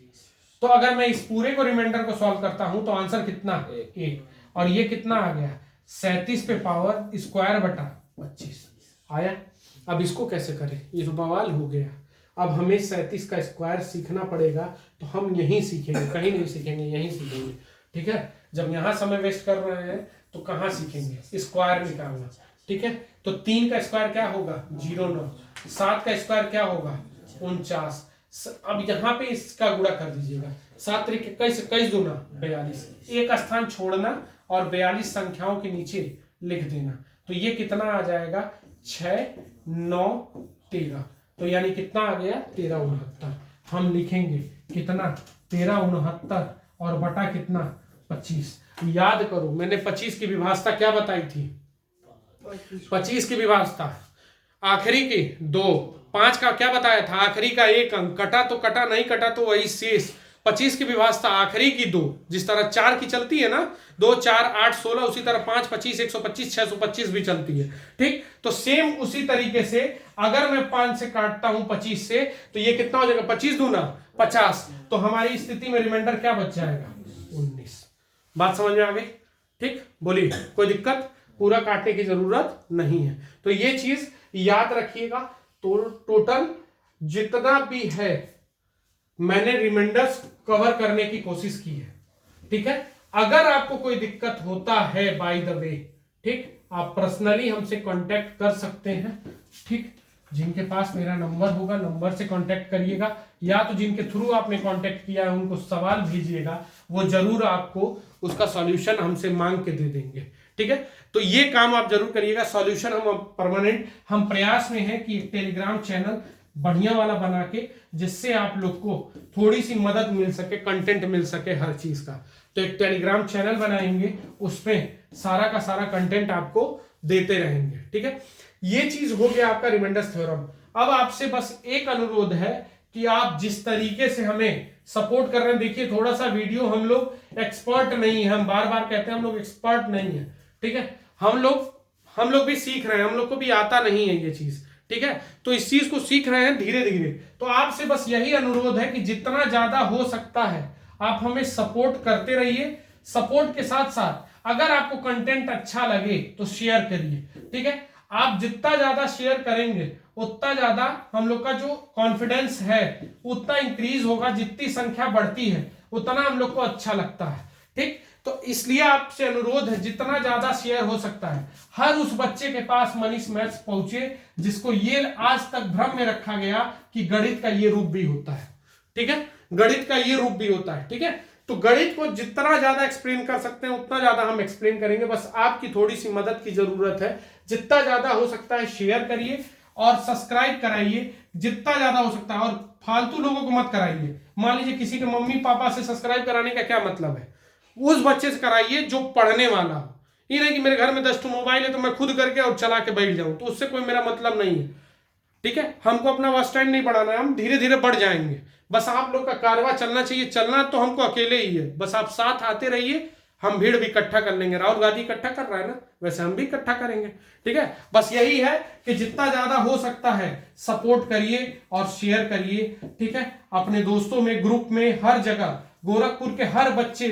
तो अगर मैं इस पूरे को रिमाइंडर को सॉल्व करता हूं तो आंसर कितना 1, और ये कितना आ गया 37 पे पावर स्क्वायर बटा 25 आया। अब इसको कैसे करें, ये तो बवाल हो गया। अब हमें 37 का स्क्वायर सीखना पड़ेगा, तो हम यहीं सीखेंगे, कहीं नहीं सीखेंगे, यहीं सीखेंगे, ठीक है। जब यहां समय वेस्ट कर रहे हैं तो कहां सीखेंगे, स्क्वायर निकालना, ठीक है। तो 3 का स्क्वायर क्या होगा 0,9, 7 का स्क्वायर क्या होगा 49। अब यहाँ पे इसका गुणा कर दीजिएगा, 7 × 21 21 दूना 42, एक स्थान छोड़ना और 42 संख्याओं के नीचे लिख देना। तो ये कितना आ जाएगा 6 9 13, तो यानी कितना आ गया 13 69। हम लिखेंगे कितना 13 69 और बटा कितना 25। याद करो मैंने 25 की विभाजता क्या बताई थी, 25 की विभाजता आखिरी की 2, 5 का क्या बताया था आखिरी का 1 अंक, कटा तो कटा, नहीं कटा तो वही शेष। 25 की विभाजता आखिरी की 2, जिस तरह 4 की चलती है ना 2 4 8 16, उसी तरह 5 25 125 625 भी चलती है। ठीक, तो सेम उसी तरीके से अगर मैं 5 से काटता हूं 25 से, तो ये कितना हो जाएगा 25 दूना 50, तो हमारी स्थिति में रिमाइंडर क्या बच जाएगा 19। बात समझ में आ गई? ठीक, बोलिए कोई दिक्कत? पूरा काटने की जरूरत नहीं है। तो ये चीज याद रखिएगा। तो टोटल जितना भी है मैंने रिमाइंडर्स कवर करने की कोशिश की है। ठीक है, अगर आपको कोई दिक्कत होता है बाय द वे, ठीक, आप पर्सनली हमसे कांटेक्ट कर सकते हैं। ठीक, जिनके पास मेरा नंबर होगा नंबर से कांटेक्ट करिएगा, या तो जिनके थ्रू आपने कांटेक्ट किया है उनको सवाल भेजिएगा, वो जरूर आपको उसका सॉल्यूशन हमसे मांग के दे देंगे। ठीक है, तो ये काम आप जरूर करिएगा। सॉल्यूशन हम परमानेंट हम प्रयास में है कि एक टेलीग्राम चैनल बढ़िया वाला बना के, जिससे आप लोग को थोड़ी सी मदद मिल सके, कंटेंट मिल सके हर चीज का। तो एक टेलीग्राम चैनल बनाएंगे, उसमें सारा का सारा कंटेंट आपको देते रहेंगे। ठीक है, ये चीज हो गया आपका रिमाइंडर्स थ्योरम। अब आपसे बस एक अनुरोध है कि आप जिस तरीके से हमें सपोर्ट कर रहे हैं, देखिए थोड़ा सा वीडियो, हम लोग एक्सपर्ट नहीं है, हम बार बार कहते हैं हम लोग एक्सपर्ट नहीं है। ठीक है, हम लोग भी सीख रहे हैं, हम लोग को भी आता नहीं है ये चीज। ठीक है, तो इस चीज को सीख रहे हैं धीरे धीरे। तो आपसे बस यही अनुरोध है कि जितना ज्यादा हो सकता है आप हमें सपोर्ट करते रहिए। सपोर्ट के साथ साथ अगर आपको कंटेंट अच्छा लगे तो शेयर करिए। ठीक है, आप जितना ज्यादा शेयर करेंगे उतना ज्यादा हम लोग का जो कॉन्फिडेंस है उतना इंक्रीज होगा। जितनी संख्या बढ़ती है उतना हम लोग को अच्छा लगता है। ठीक, तो इसलिए आपसे अनुरोध है जितना ज्यादा शेयर हो सकता है हर उस बच्चे के पास मनीष मैथ्स पहुंचे जिसको ये आज तक भ्रम में रखा गया कि गणित का ये रूप भी होता है। ठीक है, गणित का ये रूप भी होता है। ठीक है, तो गणित को जितना ज्यादा एक्सप्लेन कर सकते हैं उतना ज्यादा हम एक्सप्लेन करेंगे। बस आपकी थोड़ी सी मदद की जरूरत है। जितना ज्यादा हो सकता है शेयर करिए और सब्सक्राइब कराइए जितना ज्यादा हो सकता है, और फालतू लोगों को मत कराइए। मान लीजिए किसी के मम्मी पापा से सब्सक्राइब कराने का क्या मतलब है, उस बच्चे से कराइए जो पढ़ने वाला हो। ये नहीं कि मेरे घर में 10 मोबाइल है तो मैं खुद करके और चला के बैठ जाऊं, तो उससे कोई मेरा मतलब नहीं है। ठीक है, हमको अपना बस स्टैंड नहीं बढ़ाना है, हम धीरे धीरे बढ़ जाएंगे। बस आप लोग का कारवा चलना चाहिए। चलना तो हमको अकेले ही है, बस आप साथ आते रहिए, हम भीड़ भी इकट्ठा कर लेंगे। राहुल गांधी इकट्ठा कर रहा है ना, वैसे हम भी इकट्ठा करेंगे। ठीक है, बस यही है कि जितना ज्यादा हो सकता है सपोर्ट करिए और शेयर करिए। ठीक है, अपने दोस्तों में, ग्रुप में, हर जगह, गोरखपुर के हर बच्चे,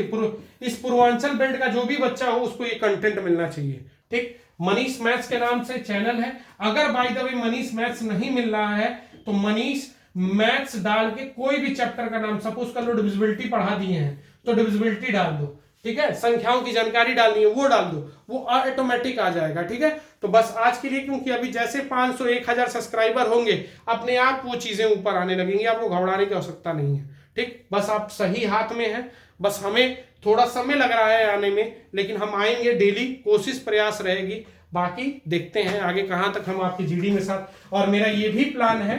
इस पूर्वांचल बेल्ट का जो भी बच्चा हो उसको ये कंटेंट मिलना चाहिए। ठीक, मनीष मैथ्स के नाम से चैनल है। अगर by the way Manish maths नहीं मिल रहा है तो मनीष मैथ्स डाल के कोई भी चैप्टर का नाम, सपोज कर लो डिविजिबिलिटी पढ़ा दिए हैं तो डिविजिबिलिटी डाल दो। ठीक है, संख्याओं की जानकारी डालनी है वो डाल दो, वो ऑटोमेटिक आ जाएगा। ठीक है, तो बस आज के लिए, क्योंकि अभी जैसे 500 1000 सब्सक्राइबर होंगे अपने आप वो चीजें ऊपर आने लगेंगी, आपको घबराने की आवश्यकता नहीं है। ठीक, बस आप सही हाथ में हैं। बस हमें थोड़ा समय लग रहा है आने में, लेकिन हम आएंगे डेली, कोशिश प्रयास रहेगी। बाकी देखते हैं आगे कहां तक हम आपकी जीडी में साथ। और मेरा ये भी प्लान है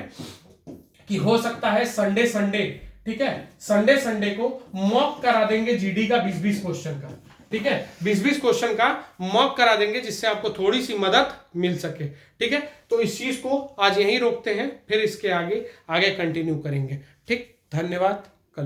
कि हो सकता है संडे, ठीक है, संडे को मॉक करा देंगे जीडी का 20-20 क्वेश्चन का। ठीक है, 20-20 क्वेश्चन का मॉक करा देंगे जिससे आपको थोड़ी सी मदद मिल सके। ठीक है, तो इस चीज को आज यहीं रोकते हैं, फिर इसके आगे कंटिन्यू करेंगे। ठीक, धन्यवाद।